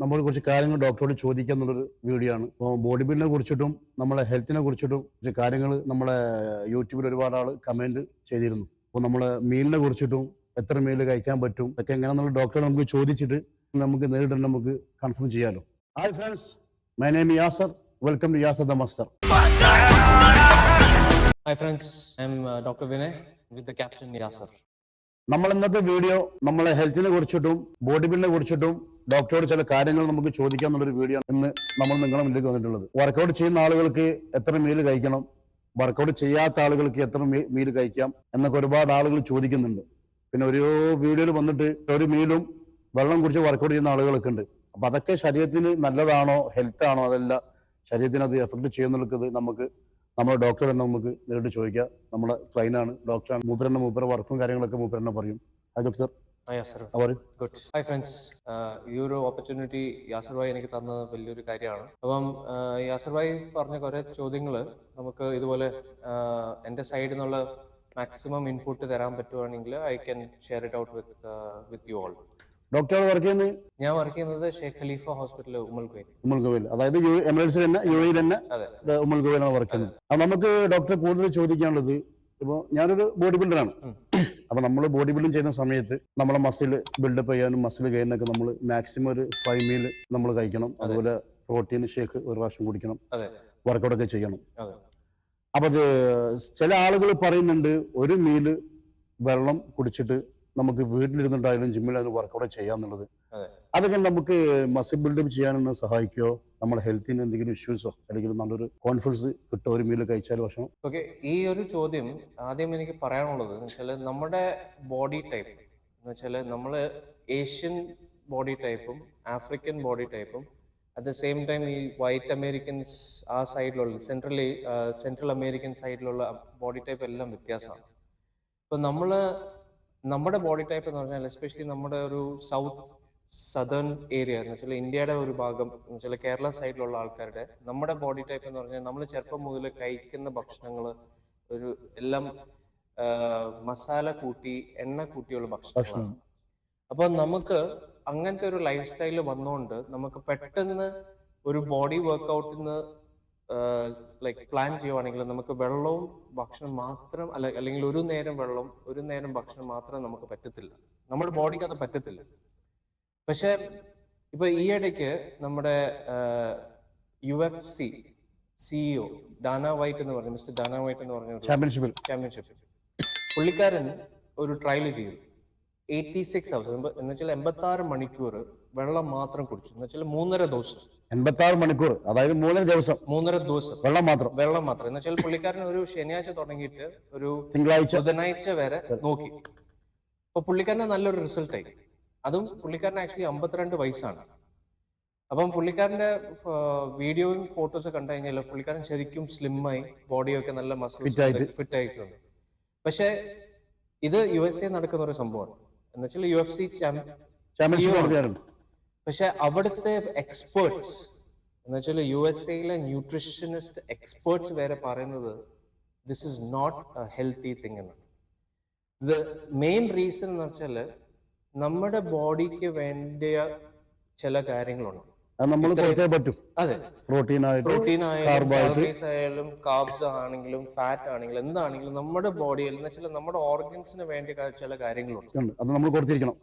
നമ്മൾ കുറച്ച് കാര്യങ്ങൾ ഡോക്ടറോട് ചോദിക്കുക എന്നുള്ളൊരു വീഡിയോ ആണ്. അപ്പോൾ ബോഡി ബിൽഡിനെ കുറിച്ചിട്ടും നമ്മളെ ഹെൽത്തിനെ കുറിച്ചിട്ടും കുറച്ച് കാര്യങ്ങൾ നമ്മളെ യൂട്യൂബിൽ ഒരുപാട് ആൾ കമൻറ്റ് ചെയ്തിരുന്നു. അപ്പോൾ നമ്മളെ മീലിനെ കുറിച്ചിട്ടും എത്ര മീൽ കഴിക്കാൻ പറ്റും ഒക്കെ എങ്ങനെയാണെന്നുള്ള ഡോക്ടറെ നമുക്ക് ചോദിച്ചിട്ട് നമുക്ക് നേരിട്ട് നമുക്ക് കൺഫേം ചെയ്യാമല്ലോ. Hi friends, my name Yasar. Welcome to Yasar the master. Hi friends, I'm Dr. Vinay with the Captain Yasser. നമ്മൾ ഇന്നത്തെ വീഡിയോ നമ്മളെ ഹെൽത്തിനെ കുറിച്ചിട്ടും ബോഡി ബിൽഡിനെ കുറിച്ചിട്ടും ഡോക്ടറോട് ചില കാര്യങ്ങൾ നമുക്ക് ചോദിക്കാം എന്നുള്ളൊരു വീഡിയോ ഇന്ന് നമ്മൾ നിങ്ങളുടെ മുന്നിലേക്ക് വന്നിട്ടുള്ളത്. വർക്കൗട്ട് ചെയ്യുന്ന ആളുകൾക്ക് എത്ര മീൽ കഴിക്കണം, വർക്കൗട്ട് ചെയ്യാത്ത ആളുകൾക്ക് എത്ര മീൽ കഴിക്കാം എന്നൊക്കെ ഒരുപാട് ആളുകൾ ചോദിക്കുന്നുണ്ട്. പിന്നെ ഒരു വീഡിയോയിൽ വന്നിട്ട് ഒരു മീലും വെള്ളം കുടിച്ച് വർക്കൗട്ട് ചെയ്യുന്ന ആളുകളൊക്കെ ഉണ്ട്. അപ്പൊ അതൊക്കെ ശരീരത്തിന് നല്ലതാണോ, ഹെൽത്ത് ആണോ, അതല്ല ശരീരത്തിന് അത് എഫക്ട് ചെയ്യുന്നത് നമുക്ക് നമ്മുടെ ഡോക്ടർ തന്നെ നമുക്ക് നേരിട്ട് ചോദിക്കാം. നമ്മളെ ക്ലൈനാണ്, ഡോക്ടറാണ്. മൂപ്പര വർക്കും കാര്യങ്ങളൊക്കെ മൂപ്പരെന്നെ പറയും. Hi doctor. Good. Hi friends, ഈ ഒരു ഓപ്പർച്യൂണിറ്റി യാസർ ഭായി എനിക്ക് തന്നത് വലിയൊരു കാര്യമാണ്. അപ്പം യാസർ ഭായി പറഞ്ഞ കുറെ ചോദ്യങ്ങൾ നമുക്ക് ഇതുപോലെ എൻ്റെ സൈഡിൽ നിന്നുള്ള മാക്സിമം ഇൻപുട്ട് തരാൻ പറ്റുവാണെങ്കിൽ I can share it out with you all. Doctor work ചെയ്യുന്നത്? ഞാൻ വർക്ക് ചെയ്യുന്നത് ഷേഖ് ഖലീഫ ഹോസ്പിറ്റൽ ഉമ്മൽഗോയിൽ, അതായത് എമിറേറ്റ്സിൽ തന്നെ, യുഎഇയിൽ തന്നെ ഉമ്മൽഗോയിലാണ് വർക്ക് ചെയ്യുന്നത്. അപ്പൊ നമുക്ക് ഡോക്ടറെ കൂടുതൽ ചോദിക്കാനുള്ളത്, ഇപ്പോൾ ഞാനൊരു ബോഡി ബിൽഡറാണ്. അപ്പൊ നമ്മൾ ബോഡി ബിൽഡിംഗ് ചെയ്യുന്ന സമയത്ത് നമ്മളെ മസിൽ ബിൽഡപ്പ് ചെയ്യാനും മസിൽ ഗെയിനൊക്കെ നമ്മൾ മാക്സിമം ഒരു 5 മീൽ നമ്മൾ കഴിക്കണം. അതുപോലെ പ്രോട്ടീൻ ഷേക്ക് ഒരു പ്രാവശ്യം കുടിക്കണം, വർക്കൗട്ട് ഒക്കെ ചെയ്യണം. അപ്പൊ അത് ചില ആളുകൾ പറയുന്നുണ്ട് ഒരു മീല് വെള്ളം കുടിച്ചിട്ട് നമുക്ക് വീട്ടിലിരുന്നുണ്ടായാലും ജിമ്മിലായാലും വർക്കൗട്ട് ചെയ്യാന്നുള്ളത്. അതൊക്കെ നമുക്ക് മസിൽ ബിൽഡപ്പ് ചെയ്യാനൊന്ന് സഹായിക്കുമോ? നമ്മുടെ ഹെൽത്തിന് എന്തെങ്കിലും ഇഷ്യൂസോ അല്ലെങ്കിൽ നല്ലൊരു കോൺഫിഡൻസ് കിട്ടുമോ ഒരു മീൽ കഴിച്ചാൽ ഭക്ഷണം? ഓക്കെ, ഈ ഒരു ചോദ്യം ആദ്യം എനിക്ക് പറയാനുള്ളത് എന്ന് വെച്ചാൽ നമ്മുടെ ബോഡി ടൈപ്പ് എന്ന് വെച്ചാൽ നമ്മൾ ഏഷ്യൻ ബോഡി ടൈപ്പും ആഫ്രിക്കൻ ബോഡി ടൈപ്പും അറ്റ് ദ സെയിം ടൈം ഈ വൈറ്റ് അമേരിക്കൻസ് ആ സൈഡിലുള്ള സെൻട്രൽ അമേരിക്കൻ സൈഡിലുള്ള ബോഡി ടൈപ്പ് എല്ലാം വ്യത്യാസമാണ്. ഇപ്പൊ നമ്മുടെ ബോഡി ടൈപ്പ് എന്ന് പറഞ്ഞാൽ എസ്പെഷ്യലി നമ്മുടെ ഒരു സദേൺ ഏരിയ എന്ന് വെച്ചാൽ ഇന്ത്യയുടെ ഒരു ഭാഗം എന്ന് വെച്ചാൽ കേരള സൈഡിലുള്ള ആൾക്കാരുടെ നമ്മുടെ ബോഡി ടൈപ്പ് എന്ന് പറഞ്ഞാൽ നമ്മൾ ചെറുപ്പം മുതൽ കഴിക്കുന്ന ഭക്ഷണങ്ങൾ ഒരു എല്ലാം മസാല കൂട്ടി എണ്ണ കൂട്ടിയുള്ള ഭക്ഷണങ്ങളാണ്. അപ്പൊ നമുക്ക് അങ്ങനത്തെ ഒരു ലൈഫ് സ്റ്റൈല് വന്നുകൊണ്ട് നമുക്ക് പെട്ടെന്ന് ഒരു ബോഡി വർക്കൗട്ടിന് ലൈക്ക് പ്ലാൻ ചെയ്യുവാണെങ്കിൽ നമുക്ക് വെള്ളവും ഭക്ഷണം മാത്രം അല്ലെങ്കിൽ ഒരു നേരം വെള്ളം ഒരു നേരം ഭക്ഷണം മാത്രം നമുക്ക് പറ്റത്തില്ല, നമ്മുടെ ബോഡിക്ക് അത് പറ്റത്തില്ല. പക്ഷെ ഇപ്പൊ ഈ ഇടയ്ക്ക് നമ്മുടെ UFC CEO ഡാന വൈറ്റ് എന്ന് പറഞ്ഞു, മിസ്റ്റർ ഡാന വൈറ്റ് എന്ന് പറഞ്ഞ ചാമ്പ്യൻഷിപ്പ് പുള്ളിക്കാരൻ ഒരു ട്രയൽ ചെയ്തു. 86 hours എന്ന് വെച്ചാൽ 86 മണിക്കൂർ വെള്ളം മാത്രം കുടിച്ചു. എന്ന് വെച്ചാൽ 3.5 ദിവസം. 86 മണിക്കൂർ, അതായത് 3.5 ദിവസം വെള്ളം മാത്രം എന്ന് വെച്ചാൽ പുള്ളിക്കാരൻ ഒരു ശനിയാഴ്ച തുടങ്ങിയിട്ട് ഒരു ബുധനാഴ്ച വരെ നോക്കി. അപ്പൊ പുള്ളിക്കാരന് നല്ലൊരു റിസൾട്ട് ആയി. അതും പുള്ളിക്കാരൻ ആക്ച്വലി 52 വയസ്സാണ്. അപ്പം പുള്ളിക്കാരന്റെ വീഡിയോയും ഫോട്ടോസ് കണ്ടു കഴിഞ്ഞാൽ പുള്ളിക്കാരൻ ശരിക്കും സ്ലിമ്മായി, ബോഡിയൊക്കെ നല്ല മസിൽ ഫിറ്റ് ആയിട്ടുണ്ട്. പക്ഷെ ഇത് USA നടക്കുന്ന ഒരു സംഭവമാണ് എന്ന് വെച്ചാൽ UFC ചാമ്പ്യൻഷിപ്പ്. പക്ഷെ അവിടുത്തെ എക്സ്പേർട്സ് എന്ന് വെച്ചാൽ USA ന്യൂട്രീഷനിസ്റ്റ് എക്സ്പേർട്സ് വരെ പറയുന്നത് this is not a healthy thing എന്നാണ്. ഇത് മെയിൻ റീസൺ എന്ന് വെച്ചാൽ നമ്മുടെ ബോഡിക്ക് വേണ്ടിയ ചില കാര്യങ്ങളുണ്ട്. അതെ, പ്രോട്ടീൻ ആയാലും കാലറീസ് ആയാലും കാർബ്സ് ആണെങ്കിലും ഫാറ്റ് ആണെങ്കിലും എന്താണെങ്കിലും നമ്മുടെ ബോഡിയിൽ എന്ന് വെച്ചാൽ നമ്മുടെ ഓർഗൻസിന് വേണ്ടി ചില കാര്യങ്ങളുണ്ട്, അത് നമ്മൾ കൊടുത്തിരിക്കണം.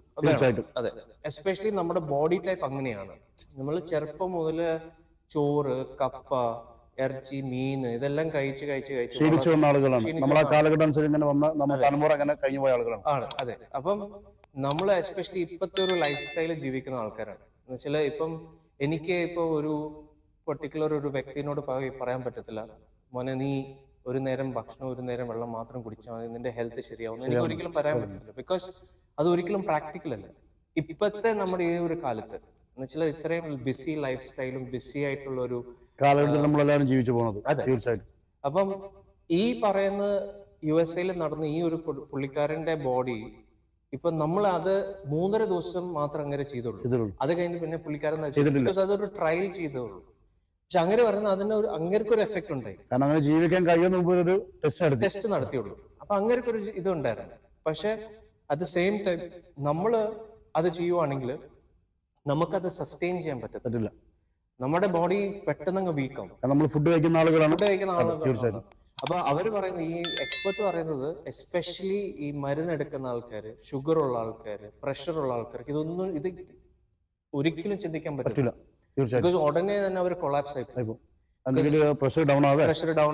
അതെ, എസ്പെഷ്യലി നമ്മുടെ ബോഡി ടൈപ്പ് അങ്ങനെയാണ്. നമ്മൾ ചെറുപ്പം മുതല് ചോറ്, കപ്പ, ഇറച്ചി, മീന് ഇതെല്ലാം കഴിച്ച് വന്ന ആളുകളാണ്. നമ്മളെ കാലഘട്ടം തലമുറ അങ്ങനെ കഴിഞ്ഞു പോയ ആളുകളാണ്. അതെ, അപ്പം നമ്മൾ എസ്പെഷ്യലി ഇപ്പത്തെ ഒരു ലൈഫ് സ്റ്റൈല് ജീവിക്കുന്ന ആൾക്കാരാണ്. എന്ന് വെച്ചാൽ ഇപ്പം എനിക്ക് ഇപ്പൊ ഒരു പെർട്ടിക്കുലർ ഒരു വ്യക്തിനോട് പറയാൻ പറ്റത്തില്ല, മോനെ നീ ഒരു നേരം ഭക്ഷണം ഒരു നേരം വെള്ളം മാത്രം കുടിച്ചാൽ മതി, നിന്റെ ഹെൽത്ത് ശരിയാവും, എനിക്ക് ഒരിക്കലും പറയാൻ പറ്റത്തില്ല. ബിക്കോസ് അത് ഒരിക്കലും പ്രാക്ടിക്കൽ അല്ല ഇപ്പത്തെ നമ്മുടെ ഈ ഒരു കാലത്ത്. എന്ന് വെച്ചാൽ ഇത്രയും ബിസി ലൈഫ് സ്റ്റൈലും ബിസി ആയിട്ടുള്ള ഒരു കാലഘട്ടത്തിൽ നമ്മളെല്ലാവരും ജീവിച്ചു പോകുന്നത്. തീർച്ചയായിട്ടും. അപ്പം ഈ പറയുന്ന USA നടന്ന ഈ ഒരു പുള്ളിക്കാരന്റെ ബോഡി ഇപ്പൊ നമ്മൾ അത് 3.5 ദിവസം മാത്രം അങ്ങനെ ചെയ്തോളൂ. അത് കഴിഞ്ഞ് പിന്നെ പുള്ളിക്കാരൻ അതൊരു ട്രയൽ ചെയ്തോളൂ. പക്ഷെ അങ്ങനെ പറഞ്ഞാൽ അങ്ങേർക്കൊരു എഫക്ട് ഉണ്ടായി. കാരണം അങ്ങനെ ജീവിക്കാൻ കഴിയുന്ന ടെസ്റ്റ് നടത്തിയുള്ളൂ. അപ്പൊ അങ്ങേർക്കൊരു ഇതുണ്ടായിരുന്നു. പക്ഷെ അറ്റ് ദ സെയിം ടൈം നമ്മള് അത് ചെയ്യുവാണെങ്കിൽ നമുക്കത് സസ്റ്റെയിൻ ചെയ്യാൻ പറ്റത്തില്ല. പറ്റില്ല. നമ്മുടെ ബോഡി പെട്ടെന്ന് വീക്കാവും. നമ്മൾ ഫുഡ് കഴിക്കുന്ന ആളുകളാണ്. ഫുഡ് കഴിക്കുന്ന ആളുകളാണ്. തീർച്ചയായിട്ടും. അപ്പൊ അവര് പറയുന്നത്, ഈ എക്സ്പെർട്സ് പറയുന്നത്, എസ്പെഷ്യലി ഈ മരുന്നെടുക്കുന്ന ആൾക്കാര്, ഷുഗർ ഉള്ള ആൾക്കാര്, പ്രഷർ ഉള്ള ആൾക്കാർക്ക് ഇത് ഒരിക്കലും ചിന്തിക്കാൻ പറ്റില്ല. തീർച്ചയായിട്ടും. ബിക്കോസ് ഉടനെ തന്നെ അവർ കൊളാപ്സ് ആയി. പ്രഷർ ഡൗൺ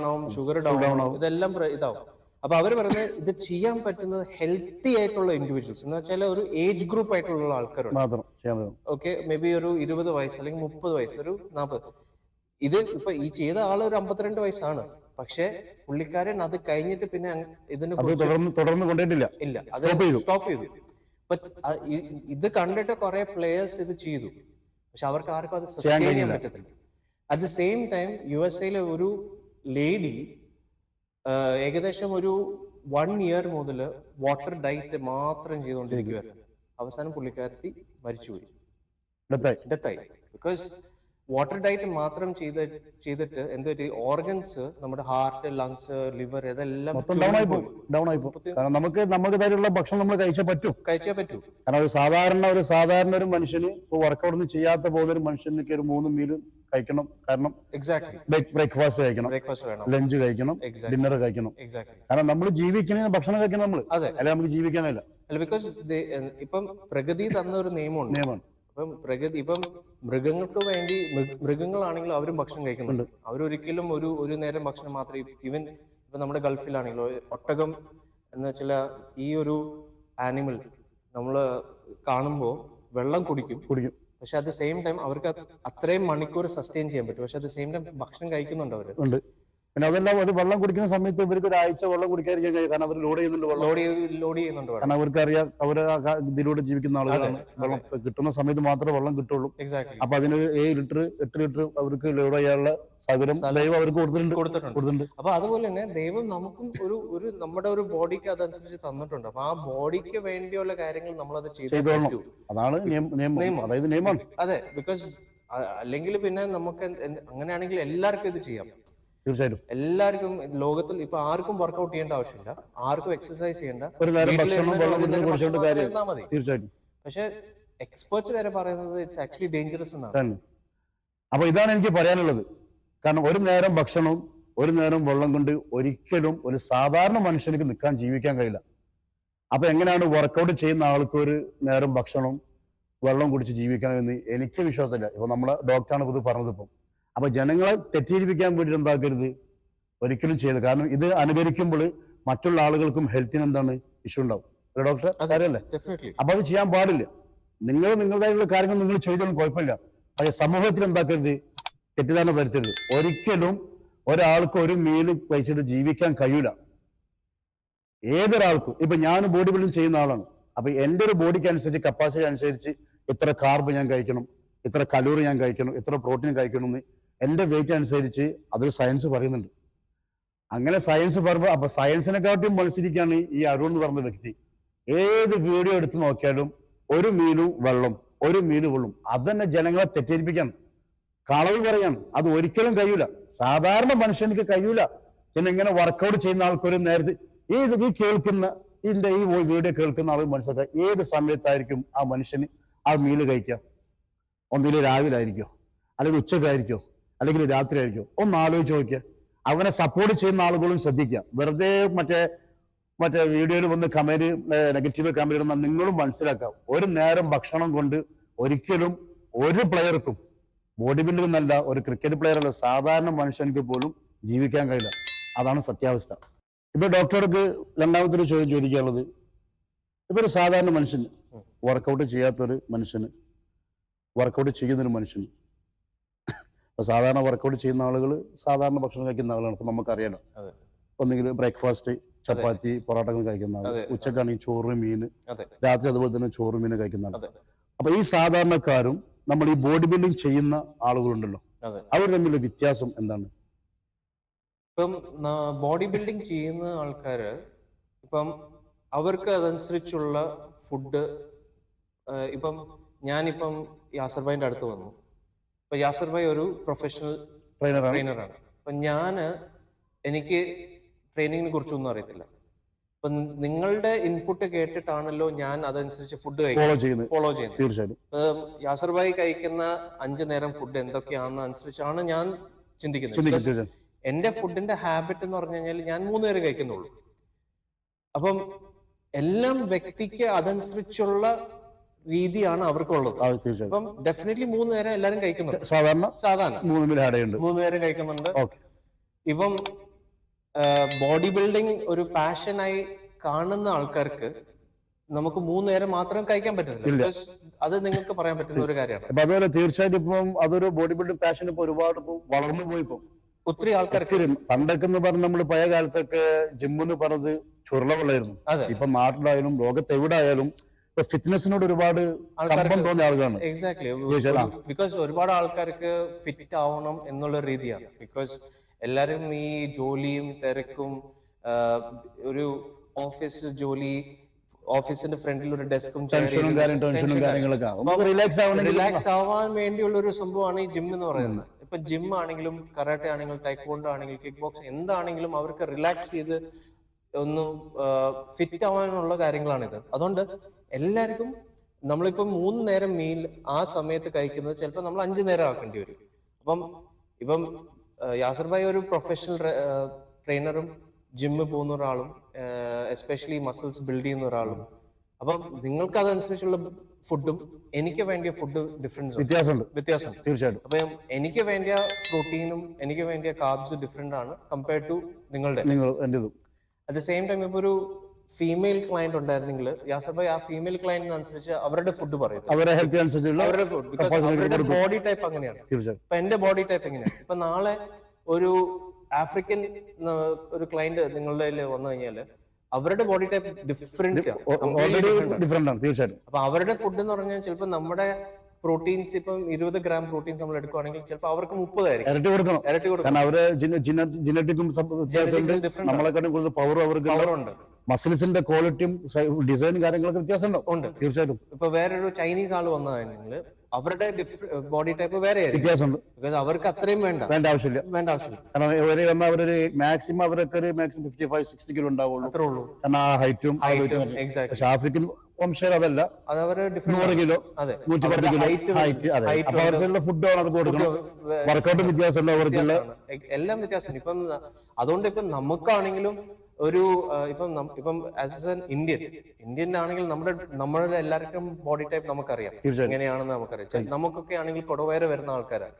ആവും, ഷുഗർ ഡൗൺ ആവും, ഇതെല്ലാം ഇതാവും. അപ്പൊ അവർ പറയുന്നത് ഇത് ചെയ്യാൻ പറ്റുന്നത് ഹെൽത്തി ആയിട്ടുള്ള ഇൻഡിവിജ്വൽസ് എന്ന് വെച്ചാൽ ഒരു ഏജ് ഗ്രൂപ്പ് ആയിട്ടുള്ള ആൾക്കാരുണ്ട്. ഓക്കെ, മേ ബി ഒരു 20 വയസ്സ് അല്ലെങ്കിൽ 30 വയസ്സ്, ഒരു 40. ഇത് ഇപ്പൊ ഈ ചെയ്ത ആള് ഒരു 52 വയസ്സാണ്. പക്ഷെ പുള്ളിക്കാരൻ അത് കഴിഞ്ഞിട്ട് പിന്നെ ഇതിനെ തുടർന്ന് കൊണ്ടിട്ടില്ല. ഇല്ല, അത് സ്റ്റോപ്പ് ചെയ്തു. ഇത് കണ്ടിട്ട് കുറെ പ്ലേയേഴ്സ് ഇത് ചെയ്തു, പക്ഷെ അവർക്ക് ആർക്കും അത് സസ്റ്റെയിൻ ചെയ്യാൻ പറ്റത്തില്ല. At the same time USA ഒരു ലേഡി ഏകദേശം ഒരു 1 ഇയർ മുതൽ വാട്ടർ ഡയറ്റ് മാത്രം ചെയ്തുകൊണ്ടിരിക്കുകയായിരുന്നു. അവസാനം പുള്ളിക്കാരത്തി മരിച്ചുപോയി, ഡെത്തായി. ബിക്കോസ് വാട്ടർ ഡയറ്റ് മാത്രം ചെയ്തിട്ട് എന്തൊരു ഓർഗൻസ്, നമ്മുടെ ഹാർട്ട്, ലങ്സ്, ലിവർ, ഇതെല്ലാം ഡൗൺ ആയി പോകും. കാരണം നമുക്ക് തരുള്ള ഭക്ഷണം നമ്മൾ കഴിച്ചേ പറ്റൂ. കാരണം ഒരു സാധാരണ ഒരു മനുഷ്യന് ഇപ്പോൾ വർക്കൗട്ട് ഒന്നും ചെയ്യാത്ത പോകുന്ന ഒരു മനുഷ്യനൊക്കെ ഒരു 3 മീൽ കഴിക്കണം. കാരണം ബ്രേക്ക്ഫാസ്റ്റ് കഴിക്കണം, ലഞ്ച് കഴിക്കണം, ഡിന്നർ കഴിക്കണം. കാരണം നമ്മൾ ജീവിക്കണ ഭക്ഷണം കഴിക്കണം നമ്മൾ, അല്ലെ നമുക്ക് ജീവിക്കാനല്ല. ബിക്കോസ് ഇപ്പം പ്രകൃതി തന്ന ഒരു നിയമമാണ്. ഇപ്പം മൃഗങ്ങൾക്ക് വേണ്ടി, മൃഗങ്ങളാണെങ്കിലും അവരും ഭക്ഷണം കഴിക്കുന്നുണ്ട്. അവരൊരിക്കലും ഒരു നേരം ഭക്ഷണം മാത്രമേ, ഈവൻ ഇപ്പൊ നമ്മുടെ ഗൾഫിലാണെങ്കിലോ ഒട്ടകം എന്ന് വെച്ചാൽ ഈ ഒരു ആനിമൽ നമ്മള് കാണുമ്പോൾ വെള്ളം കുടിക്കും. പക്ഷെ അറ്റ് ദ സെയിം ടൈം അവർക്ക് അത്രയും മണിക്കൂർ സസ്റ്റെയിൻ ചെയ്യാൻ പറ്റും. പക്ഷെ അറ്റ് ദ സെയിം ടൈം ഭക്ഷണം കഴിക്കുന്നുണ്ട് അവര്. പിന്നെ അതെല്ലാം ഒരു വെള്ളം കുടിക്കുന്ന സമയത്ത് ഇവർക്ക് ഒരാഴ്ച വെള്ളം കുടിക്കാതിരിക്കാൻ കഴിയും. കാരണം അവർ ലോഡ് ചെയ്യുന്നുണ്ട്. കാരണം അവർക്കറിയാം അവർ ഇതിലൂടെ ജീവിക്കുന്ന ആളുകളാണ്. വെള്ളം കിട്ടുന്ന സമയത്ത് മാത്രമേ വെള്ളം കിട്ടുള്ളൂ. അപ്പൊ അതിന് 7 ലിറ്റർ 8 ലിറ്റർ അവർക്ക് ലോഡ് ചെയ്യാനുള്ള സൗകര്യം ദൈവം അവർക്ക് കൊടുത്തിട്ടുണ്ട്. അപ്പൊ അതുപോലെ തന്നെ ദൈവം നമുക്കും ഒരു നമ്മുടെ ഒരു ബോഡിക്ക് അതനുസരിച്ച് തന്നിട്ടുണ്ട്. അപ്പൊ ആ ബോഡിക്ക് വേണ്ടിയുള്ള കാര്യങ്ങൾ നമ്മളത് ചെയ്തോളണം. അതാണ് നിയമം, അതായത് നിയമമാണ്. അതെ, ബിക്കോസ് അല്ലെങ്കിൽ പിന്നെ നമുക്ക് അങ്ങനെയാണെങ്കിൽ എല്ലാവർക്കും ഇത് ചെയ്യാം. തീർച്ചയായിട്ടും എല്ലാവർക്കും ലോകത്തിൽ ഇപ്പൊ ആർക്കും വർക്ക്ഔട്ട് ചെയ്യേണ്ട ആവശ്യമില്ല, ആർക്കും എക്സസൈസ് ചെയ്യേണ്ട, മതി. തീർച്ചയായിട്ടും. പക്ഷെ എക്സ്പേർട്സ് വരെ പറയുന്നത് ഇറ്റ്സ് ആക്ച്വലി ഡേഞ്ചറസ് എന്നാണ്. അപ്പൊ ഇതാണ് എനിക്ക് പറയാനുള്ളത്. കാരണം ഒരു നേരം ഭക്ഷണവും ഒരു നേരം വെള്ളം കൊണ്ട് ഒരിക്കലും ഒരു സാധാരണ മനുഷ്യർക്ക് നിൽക്കാൻ ജീവിക്കാൻ കഴിയില്ല. അപ്പൊ എങ്ങനെയാണ് വർക്കൗട്ട് ചെയ്യുന്ന ആൾക്ക് ഒരു നേരം ഭക്ഷണവും വെള്ളം കുടിച്ച് ജീവിക്കണമെന്ന് എനിക്ക് വിശ്വാസമില്ല. ഇപ്പൊ നമ്മളെ ഡോക്ടറാണ് ഇത് പറഞ്ഞത്. ഇപ്പം അപ്പൊ ജനങ്ങളെ തെറ്റിദ്ധരിപ്പിക്കാൻ വേണ്ടിയിട്ട് എന്താക്കരുത്, ഒരിക്കലും ചെയ്യരുത്. കാരണം ഇത് അനുകരിക്കുമ്പോൾ മറ്റുള്ള ആളുകൾക്കും ഹെൽത്തിന് എന്താണ് ഇഷ്യൂ ഉണ്ടാവും. ഡോക്ടർ കാര്യമല്ലേ? അപ്പൊ അത് ചെയ്യാൻ പാടില്ല. നിങ്ങളുടേതായിട്ടുള്ള കാര്യങ്ങൾ നിങ്ങൾ ചെയ്തോളും, കുഴപ്പമില്ല. പക്ഷെ സമൂഹത്തിൽ എന്താക്കരുത്, തെറ്റിദ്ധാരണ വരുത്തരുത്. ഒരിക്കലും ഒരാൾക്ക് ഒരു മീൽ കഴിച്ചിട്ട് ജീവിക്കാൻ കഴിയില്ല. ഏതൊരാൾക്കും. ഇപ്പൊ ഞാൻ ബോഡി ബിൽഡിംഗ് ചെയ്യുന്ന ആളാണ്. അപ്പൊ എന്റെ ഒരു ബോഡിക്ക് അനുസരിച്ച്, കപ്പാസിറ്റി അനുസരിച്ച് ഇത്ര കാർബ് ഞാൻ കഴിക്കണം, ഇത്ര കലോറി ഞാൻ കഴിക്കണം, ഇത്ര പ്രോട്ടീൻ കഴിക്കണം എന്ന് എന്റെ വെയിറ്റ് അനുസരിച്ച് അതൊരു സയൻസ് പറയുന്നുണ്ട്. അങ്ങനെ സയൻസ് പറയുമ്പോൾ അപ്പൊ സയൻസിനെക്കാട്ടും മത്സരിക്കുകയാണ് ഈ അരുൺ എന്ന് പറഞ്ഞ വ്യക്തി. ഏത് വീഡിയോ എടുത്ത് നോക്കിയാലും ഒരു മീലും വെള്ളം അതന്നെ ജനങ്ങളെ തെറ്റിദ്ധരിപ്പിക്കാണ്, കളവ് പറയാണ്. അത് ഒരിക്കലും കഴിയൂല, സാധാരണ മനുഷ്യർക്ക് കഴിയൂല. പിന്നെ ഇങ്ങനെ വർക്കൗട്ട് ചെയ്യുന്ന ആൾക്കൊരു നേരത്തെ ഈ കേൾക്കുന്ന ഈ വീഡിയോ കേൾക്കുന്ന ആൾ മനസ്സിലാക്കുക ഏത് സമയത്തായിരിക്കും ആ മനുഷ്യന് ആ മീല് കഴിക്കുക. ഒന്നില് രാവിലെ ആയിരിക്കോ, അല്ലെങ്കിൽ ഉച്ചക്കായിരിക്കോ, അല്ലെങ്കിൽ രാത്രി ആയിരിക്കോ? ഒന്ന് ആലോചിച്ച് നോക്കിയ. അവനെ സപ്പോർട്ട് ചെയ്യുന്ന ആളുകളും ശ്രദ്ധിക്കുക. വെറുതെ മറ്റേ വീഡിയോയിൽ വന്ന് നെഗറ്റീവ് കമന്റ് ഇടുന്ന നിങ്ങളും മനസ്സിലാക്കാം. ഒരു നേരം ഭക്ഷണം കൊണ്ട് ഒരിക്കലും ഒരു പ്ലെയർക്കും, ബോഡി ബിൽഡിംഗ് എന്നല്ല, ഒരു ക്രിക്കറ്റ് പ്ലെയർ അല്ല, സാധാരണ മനുഷ്യർക്ക് പോലും ജീവിക്കാൻ കഴിയില്ല. അതാണ് സത്യാവസ്ഥ. ഇപ്പൊ ഡോക്ടർക്ക് രണ്ടാമത്തെ ഒരു ചോദ്യം ചോദിക്കാനുള്ളത്, ഇപ്പൊ ഒരു സാധാരണ മനുഷ്യന്, വർക്കൗട്ട് ചെയ്യാത്തൊരു മനുഷ്യന്, വർക്കൗട്ട് ചെയ്യുന്നൊരു മനുഷ്യന്, ഇപ്പൊ സാധാരണ വർക്കൗട്ട് ചെയ്യുന്ന ആളുകൾ സാധാരണ ഭക്ഷണം കഴിക്കുന്ന ആളുകളാണ്. ഇപ്പൊ നമുക്കറിയാലോ, ഒന്നെങ്കിൽ ബ്രേക്ക്ഫാസ്റ്റ് ചപ്പാത്തി പൊറോട്ടകൾ കഴിക്കുന്ന ആൾ, ഉച്ചക്കാണെങ്കിൽ ചോറ് മീൻ, രാത്രി അതുപോലെ തന്നെ ചോറ് മീൻ കഴിക്കുന്ന ആൾ. അപ്പൊ ഈ സാധാരണക്കാരും നമ്മൾ ഈ ബോഡി ബിൽഡിംഗ് ചെയ്യുന്ന ആളുകളുണ്ടല്ലോ, അവർ തമ്മിലുള്ള വ്യത്യാസം എന്താണ്? ഇപ്പം ബോഡി ബിൽഡിംഗ് ചെയ്യുന്ന ആൾക്കാര് ഇപ്പം അവർക്ക് അതനുസരിച്ചുള്ള ഫുഡ്, ഇപ്പം ഞാനിപ്പം യാസർ ഭായിന്റെ അടുത്ത് വന്നു. ഇപ്പൊ യാസർ ഭായ് ഒരു പ്രൊഫഷണൽ ട്രെയിനറാണ്. അപ്പൊ എനിക്ക് ട്രെയിനിങ്ങിനെ കുറിച്ചൊന്നും അറിയത്തില്ല. അപ്പൊ നിങ്ങളുടെ ഇൻപുട്ട് കേട്ടിട്ടാണല്ലോ ഞാൻ അതനുസരിച്ച് ഫുഡ് ഫോളോ ചെയ്യുന്നത്. ഫോളോ ചെയ്യുന്നത്. തീർച്ചയായിട്ടും യാസർ ഭായി കഴിക്കുന്ന 5 നേരം ഫുഡ് എന്തൊക്കെയാണെന്ന് അനുസരിച്ചാണ് ഞാൻ ചിന്തിക്കുന്നത്. ചിന്തിക്കും. എന്റെ ഫുഡിന്റെ ഹാബിറ്റ് എന്ന് പറഞ്ഞു കഴിഞ്ഞാൽ ഞാൻ 3 നേരം കഴിക്കുന്നുള്ളൂ. അപ്പം എല്ലാം വ്യക്തിക്ക് അതനുസരിച്ചുള്ള രീതിയാണ് അവർക്കുള്ളത്. തീർച്ചയായും. അപ്പം ഡെഫിനറ്റ്ലി 3 നേരം എല്ലാരും കഴിക്കുന്നുണ്ട്. സാധാരണ 3 നേരം കഴിക്കുന്നുണ്ട്. ഇപ്പം ബോഡി ബിൽഡിംഗ് ഒരു പാഷനായി കാണുന്ന ആൾക്കാർക്ക് നമുക്ക് 3 നേരം മാത്രം കഴിക്കാൻ പറ്റില്ല. അത് നിങ്ങൾക്ക് പറയാൻ പറ്റുന്ന ഒരു കാര്യമാണ്. അപ്പൊ അതുപോലെ തീർച്ചയായിട്ടും ഇപ്പം അതൊരു ബോഡി ബിൽഡിംഗ് പാഷൻ ഇപ്പൊ ഒരുപാട് വളർന്നു പോയി. ഇപ്പം ഒത്തിരി ആൾക്കാർക്ക് പണ്ടൊക്കെ എന്ന് പറഞ്ഞ നമ്മള് പഴയ കാലത്തൊക്കെ ജിമ്മെന്ന് പറഞ്ഞത് ചുരുളവെള്ളായിരുന്നു. ഇപ്പൊ നാട്ടിലായാലും ലോകത്ത് എവിടെ ആയാലും ഇപ്പൊ ഫിറ്റ്നസിനോട് ഒരുപാട് കമ്പം തോന്നിയ ആളുകളാണ്. എക്സാക്ട്ലി. ബിക്കോസ് ഒരുപാട് ആൾക്കാർക്ക് ഫിറ്റ് ആവണം എന്നുള്ള രീതിയാണ്. ബിക്കോസ് എല്ലാരും ഈ ജോലിയും തിരക്കും, ഒരു ഓഫീസ് ജോലി, ഓഫീസിന്റെ ഫ്രണ്ടിൽ ഒരു ഡെസ്കും റിലാക്സ് ആവാൻ വേണ്ടിയുള്ള ഒരു സംഭവമാണ് ഈ ജിം എന്ന് പറയുന്നത്. ഇപ്പൊ ജിം ആണെങ്കിലും കരാട്ടെ ആണെങ്കിലും ടൈക്കോണ്ടോ ആണെങ്കിലും കിക്ക് ബോക്സ് എന്താണെങ്കിലും അവർക്ക് റിലാക്സ് ചെയ്ത് ഒന്ന് ഫിറ്റ് ആവാനുള്ള കാര്യങ്ങളാണിത്. അതുകൊണ്ട് എല്ലാവർക്കും നമ്മളിപ്പം 3 നേരം മീൽ ആ സമയത്ത് കഴിക്കുന്നത് ചിലപ്പോൾ നമ്മൾ 5 നേരം ആക്കേണ്ടി വരും. ഇപ്പം യാസർ ഭായി ഒരു പ്രൊഫഷണൽ ട്രെയിനറും ജിമ്മിൽ പോകുന്ന ഒരാളും എസ്പെഷ്യലി മസിൽസ് ബിൽഡ് ചെയ്യുന്ന ഒരാളും. അപ്പം നിങ്ങൾക്ക് അതനുസരിച്ചുള്ള ഫുഡും എനിക്ക് വേണ്ടിയ ഫുഡ് വ്യത്യാസമുണ്ട്. തീർച്ചയായിട്ടും. അപ്പൊ എനിക്ക് വേണ്ടിയ പ്രോട്ടീനും എനിക്ക് വേണ്ടിയ കാർബ്സ് ഡിഫറെന്റ് ആണ് കമ്പയർഡ് ടു നിങ്ങളുടെ. അറ്റ് ദ സെയിം ടൈം ഇപ്പൊ ഒരു ഫീമെയിൽ ക്ലയന്റ് ഉണ്ടായിരുന്നെങ്കിൽ യാസർ ഭായി ആ ഫീമെയിൽ ക്ലയന്റിനനുസരിച്ച് അവരുടെ ഫുഡ് പറയും, അവരുടെ ഹെൽത്ത് അനുസരിച്ചുള്ള അവരുടെ ഫുഡ്. ബിക്കോസ് അവരുടെ ബോഡി ടൈപ്പ് അങ്ങനെയാണ്. ഇപ്പൊ എന്റെ ബോഡി ടൈപ്പ് എങ്ങനെയാണ്? ഇപ്പൊ നാളെ ഒരു ആഫ്രിക്കൻ ഒരു ക്ലയന്റ് നിങ്ങളുടെ വന്നു കഴിഞ്ഞാല് അവരുടെ ബോഡി ടൈപ്പ് ഡിഫറെന്റ് ആണ്. തീർച്ചയായിട്ടും. അപ്പൊ അവരുടെ ഫുഡ് എന്ന് പറഞ്ഞാൽ ചിലപ്പോൾ നമ്മുടെ പ്രോട്ടീൻസ് ഇപ്പം 20 ഗ്രാം പ്രോട്ടീൻസ് നമ്മൾ എടുക്കുവാണെങ്കിൽ ചിലപ്പോൾ അവർക്ക് 30 ആയിരിക്കും. ഇരട്ടി കൊടുക്കണം. അവര് ജനറ്റിക്കും നമ്മളെക്കാട്ടും കൂടുതൽ പവർ അവർക്ക്, മസിൽസിന്റെ ക്വാളിറ്റിയും ഡിസൈനും കാര്യങ്ങളൊക്കെ വ്യത്യാസം ഉണ്ട്. തീർച്ചയായിട്ടും. ഇപ്പൊ വേറൊരു ചൈനീസ് ആള് വന്നതാണെങ്കിൽ അവരുടെ ബോഡി ടൈപ്പ് വേറെ വ്യത്യാസമുണ്ട്. ബിക്കോസ് അവർക്ക് അത്രയും വേണ്ട ആവശ്യമില്ല. കാരണം അവരൊരു മാക്സിമം അവരൊക്കെ ഒരു മാക്സിമം 55-60 കിലോ ഉണ്ടാവുള്ളൂ. അത്രേ ഉള്ളൂ. കാരണം ആ ഹൈറ്റും. പക്ഷെ ആഫ്രിക്കൻ വംശജർ അതല്ല, 100 കിലോ 110 കിലോ ഹൈറ്റ്. അപ്പൊ അവരുടെ ഫുഡാണ് അവർക്ക് കൊടുക്കണം. വർക്കൗട്ട് വ്യത്യാസമുണ്ട്, അവർക്കുള്ള എല്ലാം വ്യത്യാസം. ഇപ്പം അതുകൊണ്ട് ഇപ്പം നമുക്കാണെങ്കിലും ഒരു ഇപ്പം ആസ് എൻ ഇന്ത്യൻ ആണെങ്കിൽ നമ്മുടെ എല്ലാവർക്കും ബോഡി ടൈപ്പ് നമുക്കറിയാം എങ്ങനെയാണെന്ന് നമുക്കറിയാം. നമുക്കൊക്കെ ആണെങ്കിൽ കൊടവയറ് വരുന്ന ആൾക്കാരാണ്,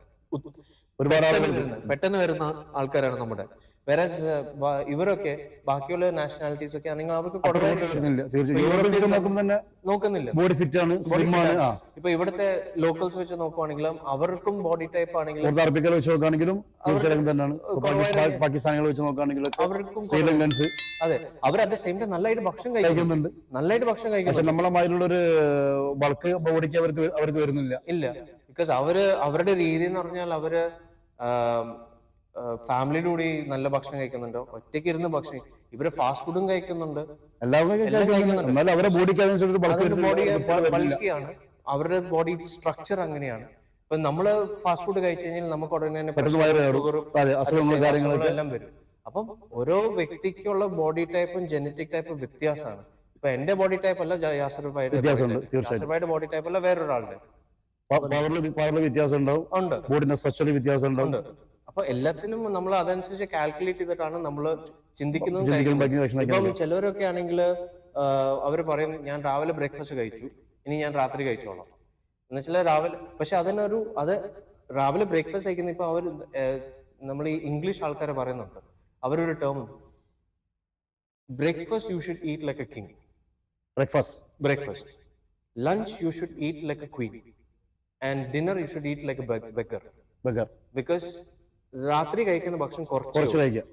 ഒരുപാട് പെട്ടെന്ന് വരുന്ന ആൾക്കാരാണ് നമ്മുടെ. വേറെ ഇവരൊക്കെ ബാക്കിയുള്ള നാഷണാലിറ്റീസ് ഒക്കെ ആണെങ്കിൽ അവർക്ക് നോക്കുന്നില്ല, ബോഡി ഫിറ്റ് ആണ്. ഇപ്പൊ ഇവിടുത്തെ ലോക്കൽസ് വെച്ച് നോക്കുവാണെങ്കിലും അവർക്കും ബോഡി ടൈപ്പ് ആണെങ്കിലും വെച്ച് നോക്കുകയാണെങ്കിലും പാകിസ്ഥാനികൾ വെച്ച് നോക്കുകയാണെങ്കിലും അവർക്കും ശ്രീലങ്കൻസ്, അതെ, അവർ അറ്റ് ദ സെയിം ടൈം നല്ലതായിട്ട് ഭക്ഷണം കഴിക്കുന്നുണ്ട്. പക്ഷെ നമ്മളെ മാതിരിയുള്ള ഒരു ബൾക്ക് ബോഡിക്ക് അവർക്ക് വരുന്നില്ല. ബിക്കോസ് അവരുടെ രീതി എന്ന് പറഞ്ഞാൽ അവര് ഫാമിലിയുടെ കൂടി നല്ല ഭക്ഷണം കഴിക്കുന്നുണ്ട്, ഒറ്റയ്ക്ക് ഇരുന്ന് ഭക്ഷണം. ഇവര് ഫാസ്റ്റ് ഫുഡും കഴിക്കുന്നുണ്ട്, ബൾക്കിയാണ് അവരുടെ ബോഡി സ്ട്രക്ചർ അങ്ങനെയാണ്. ഇപ്പൊ നമ്മള് ഫാസ്റ്റ് ഫുഡ് കഴിച്ചു കഴിഞ്ഞാൽ നമുക്ക് ഉടനെ തന്നെ ഷുഗറും എല്ലാം വരും. അപ്പം ഓരോ വ്യക്തിക്കുള്ള ബോഡി ടൈപ്പും ജനറ്റിക് ടൈപ്പും വ്യത്യാസമാണ്. ഇപ്പൊ എന്റെ ബോഡി ടൈപ്പ് അല്ല യാസർ ഭായിയുടെ ബോഡി ടൈപ്പ് അല്ല വേറൊരാളുടെ. വ്യത്യാസം ഉണ്ടാവും, ബോഡിന്റെ സ്ട്രക്ചറിൽ വ്യത്യാസം ഉണ്ടാവും. അപ്പൊ എല്ലാത്തിനും നമ്മൾ അതനുസരിച്ച് കാൽക്കുലേറ്റ് ചെയ്തിട്ടാണ് നമ്മൾ ചിന്തിക്കുന്നത്. ഇപ്പം ചിലവരൊക്കെ ആണെങ്കിൽ അവര് പറയും ഞാൻ രാവിലെ ബ്രേക്ക്ഫാസ്റ്റ് കഴിച്ചു, ഇനി ഞാൻ രാത്രി കഴിച്ചോളാം എന്നുവെച്ചാൽ രാവിലെ. പക്ഷെ അത് രാവിലെ ബ്രേക്ക്ഫാസ്റ്റ് കഴിക്കുന്ന ഇപ്പൊ അവർ നമ്മൾ ഈ ഇംഗ്ലീഷ് ആൾക്കാരെ പറയുന്നുണ്ട്, അവരൊരു term, breakfast you should eat like A king, breakfast lunch you should eat like A Queen, and dinner you should eat like A beggar. Because രാത്രി കഴിക്കുന്ന ഭക്ഷണം കുറച്ച് കഴിക്കാം,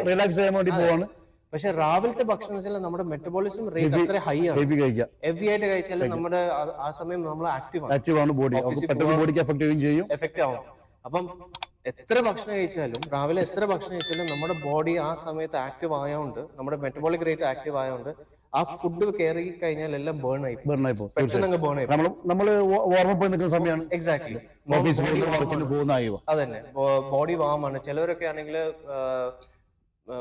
റിലാക്സ് ചെയ്യാൻ വേണ്ടി പോവാണ്. പക്ഷെ രാവിലത്തെ ഭക്ഷണം വെച്ചാൽ നമ്മുടെ മെറ്റബോളിസം റേറ്റ് അത്ര ഹൈ ആണ്. ഹെവി ആയിട്ട് കഴിച്ചാൽ നമ്മുടെ ആ സമയം നമ്മൾ ആക്റ്റീവ് ആണ്, ബോഡിക്ക് എഫക്ട് ആവും. അപ്പം എത്ര ഭക്ഷണം കഴിച്ചാലും രാവിലെ എത്ര ഭക്ഷണം കഴിച്ചാലും നമ്മുടെ ബോഡി ആ സമയത്ത് ആക്റ്റീവ് ആയതുകൊണ്ട്, നമ്മുടെ മെറ്റബോളിക് റേറ്റ് ആക്റ്റീവ് ആയതുകൊണ്ട് ആ ഫുഡ് കയറി കഴിഞ്ഞാൽ എല്ലാം ബേൺ ആയി നമ്മള് ഓർമ്മ നിൽക്കുന്ന സമയമാണ്. എക്സാക്ട്ലി, അതന്നെ ബോഡി വാമാണ്. ചിലവരൊക്കെ ആണെങ്കിൽ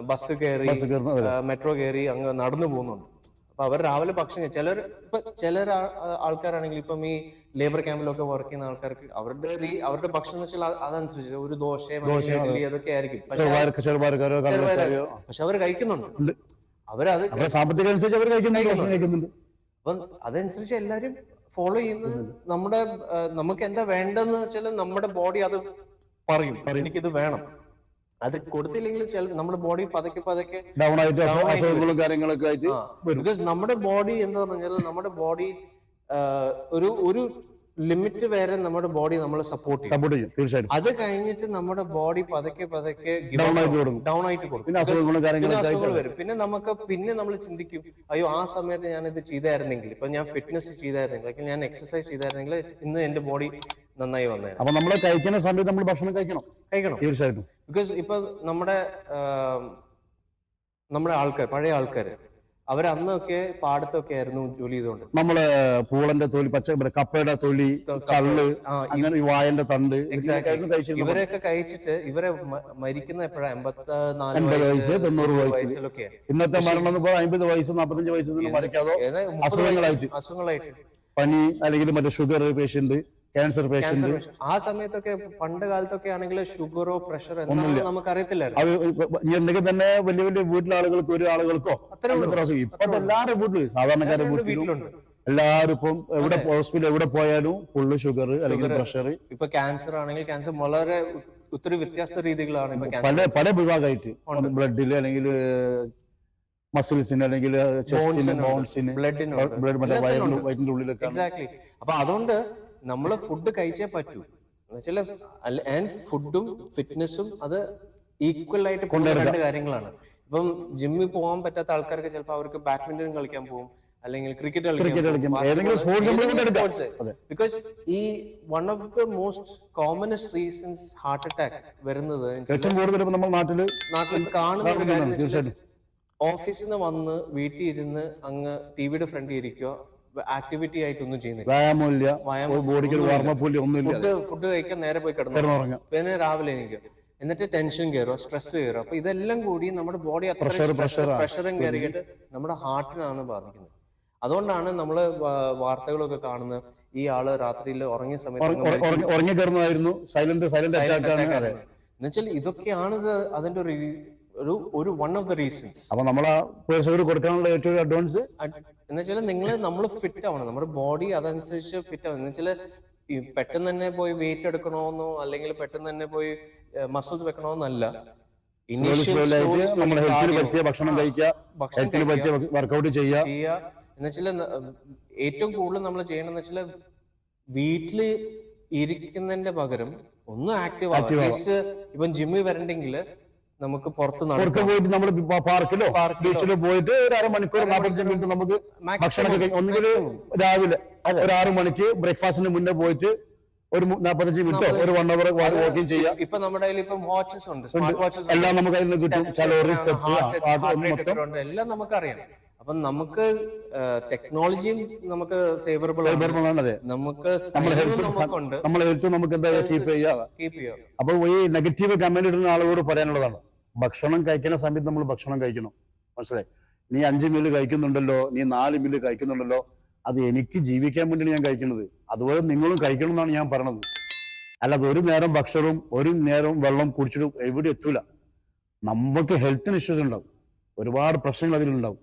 ബസ് കയറി ബസ് കയറുന്ന മെട്രോ കയറി അങ്ങ് നടന്നു പോകുന്നുണ്ട്. അപ്പൊ അവർ രാവിലെ ഭക്ഷണം ചിലർ ആൾക്കാരാണെങ്കിൽ ഇപ്പം ഈ ലേബർ ക്യാമ്പിലൊക്കെ വർക്ക് ചെയ്യുന്ന ആൾക്കാർക്ക് അവരുടെ ഭക്ഷണം എന്ന് വെച്ചാൽ അതനുസരിച്ച് ഒരു ദോശയും അല്ലെങ്കിൽ ഇഡ്ഡലി അതൊക്കെ ആയിരിക്കും. പക്ഷെ അവർ കഴിക്കുന്നുണ്ട്. അവരത് സാമ്പത്തിക അനുസരിച്ച് അവർ കഴിക്കുന്നുണ്ട്. അപ്പം അതനുസരിച്ച് എല്ലാരും ഫോളോ ചെയ്യുന്നത് നമുക്ക് എന്താ വേണ്ടെന്ന് വെച്ചാൽ നമ്മുടെ ബോഡി അത് പറയും, എനിക്കിത് വേണം. അത് കൊടുത്തില്ലെങ്കിൽ നമ്മുടെ ബോഡി പതുക്കെ ഡൗൺ ആയിട്ട് അസുഖങ്ങളും കാര്യങ്ങളൊക്കെ ആയിട്ട് ബിക്കോസ് നമ്മുടെ ബോഡി എന്ന് പറഞ്ഞാൽ നമ്മുടെ ബോഡി ഒരു ലിമിറ്റ് വരെ നമ്മുടെ ബോഡി നമ്മളെ സപ്പോർട്ട് ചെയ്യും. തീർച്ചയായിട്ടും അത് കഴിഞ്ഞിട്ട് നമ്മുടെ ബോഡി പതുക്കെ ഡൗൺ ആയിട്ട് കൊടുക്കും. പിന്നെ അസുഖങ്ങൾ വരും. പിന്നെ നമ്മൾ ചിന്തിക്കും, അയ്യോ ആ സമയത്ത് ഞാൻ ഇത് ചെയ്തായിരുന്നെങ്കിൽ, ഇപ്പൊ ഞാൻ ഫിറ്റ്നസ് ചെയ്തായിരുന്നെങ്കിൽ, അല്ലെങ്കിൽ ഞാൻ എക്സസൈസ് ചെയ്തായിരുന്നെങ്കിൽ ഇന്ന് എന്റെ ബോഡി നന്നായി വന്നേ. അപ്പൊ നമ്മൾ കഴിക്കുന്ന സമയത്ത് നമ്മൾ ഭക്ഷണം കഴിക്കണം തീർച്ചയായിട്ടും. ബിക്കോസ് ഇപ്പൊ നമ്മുടെ ആൾക്കാർ, പഴയ ആൾക്കാര്, അവരന്നൊക്കെ പാടത്തൊക്കെ ആയിരുന്നു ജോലി ചെയ്തുകൊണ്ട്. നമ്മള് പൂളന്റെ തൊലി, കപ്പയുടെ തൊലി, ചള്ള്, അങ്ങനെ വായന്റെ തണ്ട് ഇവരൊക്കെ കഴിച്ചിട്ട് ഇവരെ മരിക്കുന്ന എപ്പോഴാ 80 വയസ്സ് 90 വയസ്സിലൊക്കെ. ഇന്നത്തെ മരണം 50 വയസ്സ് 45 വയസ്സ് മരിക്കാതോ അസുഖങ്ങളായിട്ട് പനി അല്ലെങ്കിൽ മറ്റേ ഷുഗർ പേഷ്യന്റ്, ക്യാൻസർ പേഷ്യന്റ്. ആ സമയത്തൊക്കെ പണ്ട് കാലത്തൊക്കെ ആണെങ്കിൽ ഷുഗറോ പ്രഷറോ എന്താണെന്ന് നമുക്ക് അറിയത്തില്ലായിരുന്നു. അത് ഉണ്ടെങ്കിൽ തന്നെ വലിയ വലിയ വീട്ടിലെ ആളുകൾക്ക്, ഒരു ആളുകൾക്കോ ഇപ്പൊ എല്ലാവരുടെ വീട്ടില്, സാധാരണക്കാരുടെ വീട്ടിലുണ്ട്. എല്ലാവരും ഇപ്പം ഹോസ്പിറ്റൽ എവിടെ പോയാലും ഫുള്ള് ഷുഗർ അല്ലെങ്കിൽ പ്രഷർ. ഇപ്പൊ ക്യാൻസർ ആണെങ്കിൽ ക്യാൻസർ വളരെ ഒത്തിരി വ്യത്യസ്ത രീതികളാണ് പല വിഭാഗമായിട്ട്. ബ്ലഡില് അല്ലെങ്കിൽ മസിൽസിന് അല്ലെങ്കിൽ ചെസ്റ്റിന്, ബോൺസിന്, വയറ്റിന്റെ ഉള്ളിലൊക്കെ. എക്സാക്ട്ലി. അപ്പൊ അതുകൊണ്ട് നമ്മള് ഫുഡ് കഴിച്ചേ പറ്റൂ എന്നുവെച്ചാൽ, ഫുഡും ഫിറ്റ്നസും അത് ഈക്വൽ ആയിട്ട് കൊണ്ടുവരുന്ന രണ്ട് കാര്യങ്ങളാണ്. ഇപ്പം ജിമ്മിൽ പോകാൻ പറ്റാത്ത ആൾക്കാർക്ക് ചിലപ്പോൾ അവർക്ക് ബാഡ്മിന്റൺ കളിക്കാൻ പോകും, അല്ലെങ്കിൽ ക്രിക്കറ്റ് കളിക്കാം. ബിക്കോസ് ഈ one of the most commonest reasons heart attack വരുന്നത് നാട്ടിൽ കാണുന്ന ഒരു കാര്യം, ഓഫീസിൽ നിന്ന് വന്ന് വീട്ടിൽ ഇരുന്ന് അങ്ങ് ടിവിയുടെ ഫ്രണ്ടിൽ ഇരിക്കുക, ആക്ടിവിറ്റി ആയിട്ടൊന്നും ചെയ്യുന്നില്ല, ഫുഡ് കഴിക്കാൻ നേരെ പോയി കിടന്നു, പിന്നെ രാവിലെ എനിക്ക്, എന്നിട്ട് ടെൻഷൻ കയറുക, സ്ട്രെസ് കയറുക. അപ്പൊ ഇതെല്ലാം കൂടി നമ്മുടെ ബോഡി അത്ര പ്രഷറും കയറിയിട്ട് നമ്മുടെ ഹാർട്ടിനാണ് ബാധിക്കുന്നത്. അതുകൊണ്ടാണ് നമ്മള് വാർത്തകളൊക്കെ കാണുന്നത്, ഈ ആള് രാത്രിയിൽ ഉറങ്ങിയ സമയത്ത് എന്നുവെച്ചാൽ ഇതൊക്കെയാണ് അതിന്റെ ഒരു വൺ ഓഫ് ദ റീസൺസ്. അപ്പൊ നമ്മളെ കൊടുക്കാനുള്ള ഏറ്റവും അഡ്വാൻസ് എന്നുവെച്ചാൽ നമ്മൾ ഫിറ്റ് ആവണം, നമ്മുടെ ബോഡി അതനുസരിച്ച് ഫിറ്റ് ആവണം. എന്നുവെച്ചാൽ പെട്ടെന്ന് തന്നെ പോയി വെയിറ്റ് എടുക്കണമെന്നോ അല്ലെങ്കിൽ പെട്ടെന്ന് തന്നെ പോയി മസിൽസ് വെക്കണമെന്നല്ല, ഭക്ഷണം കഴിക്കുക, വർക്കൗട്ട് ചെയ്യുക. എന്നുവെച്ചാൽ ഏറ്റവും കൂടുതൽ നമ്മൾ ചെയ്യണമെന്ന് വെച്ചാൽ വീട്ടില് ഇരിക്കുന്നതിന്റെ പകരം ഒന്ന് ആക്റ്റീവ് ആവുക. ഇപ്പം ജിമ്മിൽ വരണ്ടെങ്കിൽ നമുക്ക് പുറത്ത് പോയിട്ട് നമ്മൾ പാർക്കിലോ ബീച്ചിലോ പോയിട്ട് ഒരു അരമണിക്കൂർ 45 മിനിറ്റ് നമുക്ക് ഭക്ഷണം ഒന്നുകിൽ രാവിലെ ഒരു 6 മണിക്ക് ബ്രേക്ക്ഫാസ്റ്റിന് മുന്നേ പോയിട്ട് ഒരു 45 മിനിറ്റോ ഒരു 1 അവർ വാക്കിംഗ് ചെയ്യാം. ഇപ്പൊ നമ്മുടെ ഇപ്പം വാച്ചസ് ഉണ്ട്, സ്മാർട്ട് വാച്ചസ് എല്ലാം നമുക്ക് അതിൽ നിന്ന് കിട്ടും. കലോറി, എല്ലാം നമുക്കറിയാം. അപ്പൊ നമുക്ക് ടെക്നോളജിയും നമുക്ക് ഫേവറബിൾ ആണ്. നമുക്ക് നമ്മുടെ ഹെൽത്ത് നമുക്ക് എന്താ കീപ്പ് ചെയ്യാം. അപ്പൊ ഈ നെഗറ്റീവ് കമന്റ് ഇടുന്ന ആളുകളോട് പറയാനുള്ളതാണ്, ഭക്ഷണം കഴിക്കുന്ന സമയത്ത് നമ്മൾ ഭക്ഷണം കഴിക്കണം. മനസ്സിലായി? നീ 5 മീല് കഴിക്കുന്നുണ്ടല്ലോ, നീ 4 മീല് കഴിക്കുന്നുണ്ടല്ലോ, അത് എനിക്ക് ജീവിക്കാൻ വേണ്ടിയാണ് ഞാൻ കഴിക്കുന്നത്. അതുപോലെ നിങ്ങളും കഴിക്കണം എന്നാണ് ഞാൻ പറഞ്ഞത്. അല്ലാതെ ഒരു നേരം ഭക്ഷണവും ഒരു നേരം വെള്ളം കുടിച്ചിട്ടും എവിടെ എത്തൂല. നമുക്ക് ഹെൽത്തിന് ഇഷ്യൂസ് ഉണ്ടാവും, ഒരുപാട് പ്രശ്നങ്ങൾ അതിലുണ്ടാവും.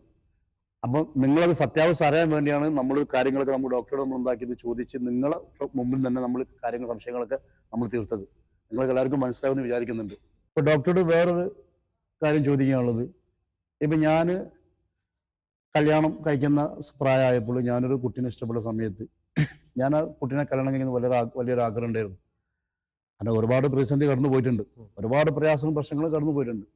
അപ്പം നിങ്ങളത് സത്യാവസ്ഥ അറിയാൻ വേണ്ടിയാണ് നമ്മൾ കാര്യങ്ങളൊക്കെ നമ്മൾ ഡോക്ടറോട് നമ്മൾ ഉണ്ടാക്കിയത് ചോദിച്ച് നിങ്ങളെ മുമ്പിൽ തന്നെ നമ്മൾ കാര്യങ്ങൾ, സംശയങ്ങളൊക്കെ നമ്മൾ തീർത്തത്. നിങ്ങൾക്ക് എല്ലാവർക്കും മനസ്സിലാവുമെന്ന് വിചാരിക്കുന്നുണ്ട്. ഇപ്പോൾ ഡോക്ടറോട് വേറൊരു കാര്യം ചോദിക്കാനുള്ളത്, ഇപ്പം ഞാൻ കല്യാണം കഴിക്കുന്ന പ്രായമായപ്പോൾ ഞാനൊരു കുട്ടീനെ ഇഷ്ടപ്പെട്ട സമയത്ത് ഞാൻ ആ കുട്ടീനെ കല്യാണം കഴിക്കുന്ന വലിയൊരു ആഗ്രഹം ഉണ്ടായിരുന്നു. അങ്ങനെ ഒരുപാട് പ്രതിസന്ധി കടന്നു പോയിട്ടുണ്ട്, ഒരുപാട് പ്രയാസങ്ങളും പ്രശ്നങ്ങളും കടന്നു പോയിട്ടുണ്ട്.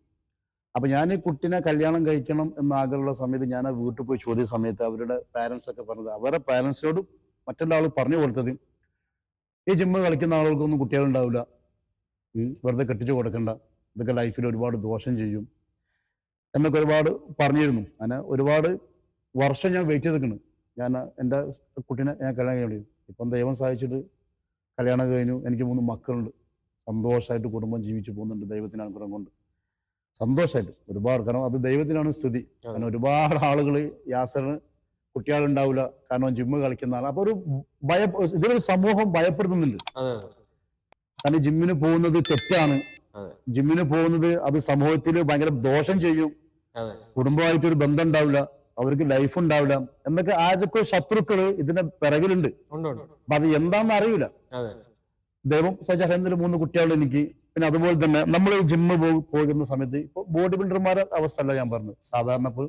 അപ്പം ഞാൻ ഈ കുട്ടീനെ കല്യാണം കഴിക്കണം എന്ന ആഗ്രഹമുള്ള സമയത്ത് ഞാൻ ആ വീട്ടിൽ പോയി ചോദിച്ച സമയത്ത് അവരുടെ പാരൻസ് ഒക്കെ പറഞ്ഞത്, അവരുടെ പാരൻസിനോട് മറ്റുള്ള ആൾ പറഞ്ഞു കൊടുത്തത്, ഈ ജിമ്മ് കളിക്കുന്ന ആളുകൾക്കൊന്നും കുട്ടികളുണ്ടാവില്ല, വെറുതെ കെട്ടിച്ചു കൊടുക്കണ്ട, ഇതൊക്കെ ലൈഫിൽ ഒരുപാട് ദോഷം ചെയ്യും എന്നൊക്കെ ഒരുപാട് പറഞ്ഞിരുന്നു. അങ്ങനെ ഒരുപാട് വർഷം ഞാൻ വെയിറ്റ് ചെയ്തിരിക്കുന്നു. ഞാൻ എൻ്റെ കുട്ടീനെ ഞാൻ കല്യാണം കഴിയും. ഇപ്പം ദൈവം സഹായിച്ചിട്ട് കല്യാണം കഴിഞ്ഞു, എനിക്ക് 3 മക്കളുണ്ട്, സന്തോഷമായിട്ട് കുടുംബം ജീവിച്ചു പോകുന്നുണ്ട് ദൈവത്തിന് അനുഗ്രഹം കൊണ്ട്. സന്തോഷമായിട്ട് ഒരുപാട്. കാരണം അത് ദൈവത്തിനാണ് സ്തുതി. കാരണം ഒരുപാട് ആളുകൾ യാസറിന് കുട്ടികളുണ്ടാവില്ല, കാരണം ജിമ്മ് കളിക്കുന്ന ആൾ. അപ്പൊ ഒരു ഇതിലൊരു സമൂഹം ഭയപ്പെടുത്തുന്നുണ്ട്. കാരണം ജിമ്മിന് പോകുന്നത് തെറ്റാണ്, ജിമ്മിന് പോകുന്നത് അത് സമൂഹത്തിൽ ഭയങ്കര ദോഷം ചെയ്യും, കുടുംബമായിട്ടൊരു ബന്ധം ഉണ്ടാവില്ല, അവർക്ക് ലൈഫ് ഉണ്ടാവില്ല എന്നൊക്കെ ആദ്യമൊക്കെ ശത്രുക്കള് ഇതിന്റെ പിറകിലുണ്ട്. അപ്പൊ അത് എന്താണെന്ന് അറിയില്ല. ദൈവം സജാഹന്തിൽ 3 കുട്ടികൾ എനിക്ക്. പിന്നെ അതുപോലെ തന്നെ നമ്മൾ ജിമ്മ് പോകുന്ന സമയത്ത് ഇപ്പൊ ബോഡി ബിൽഡർമാരുടെ അവസ്ഥ അല്ല ഞാൻ പറഞ്ഞത്. സാധാരണ ഇപ്പോൾ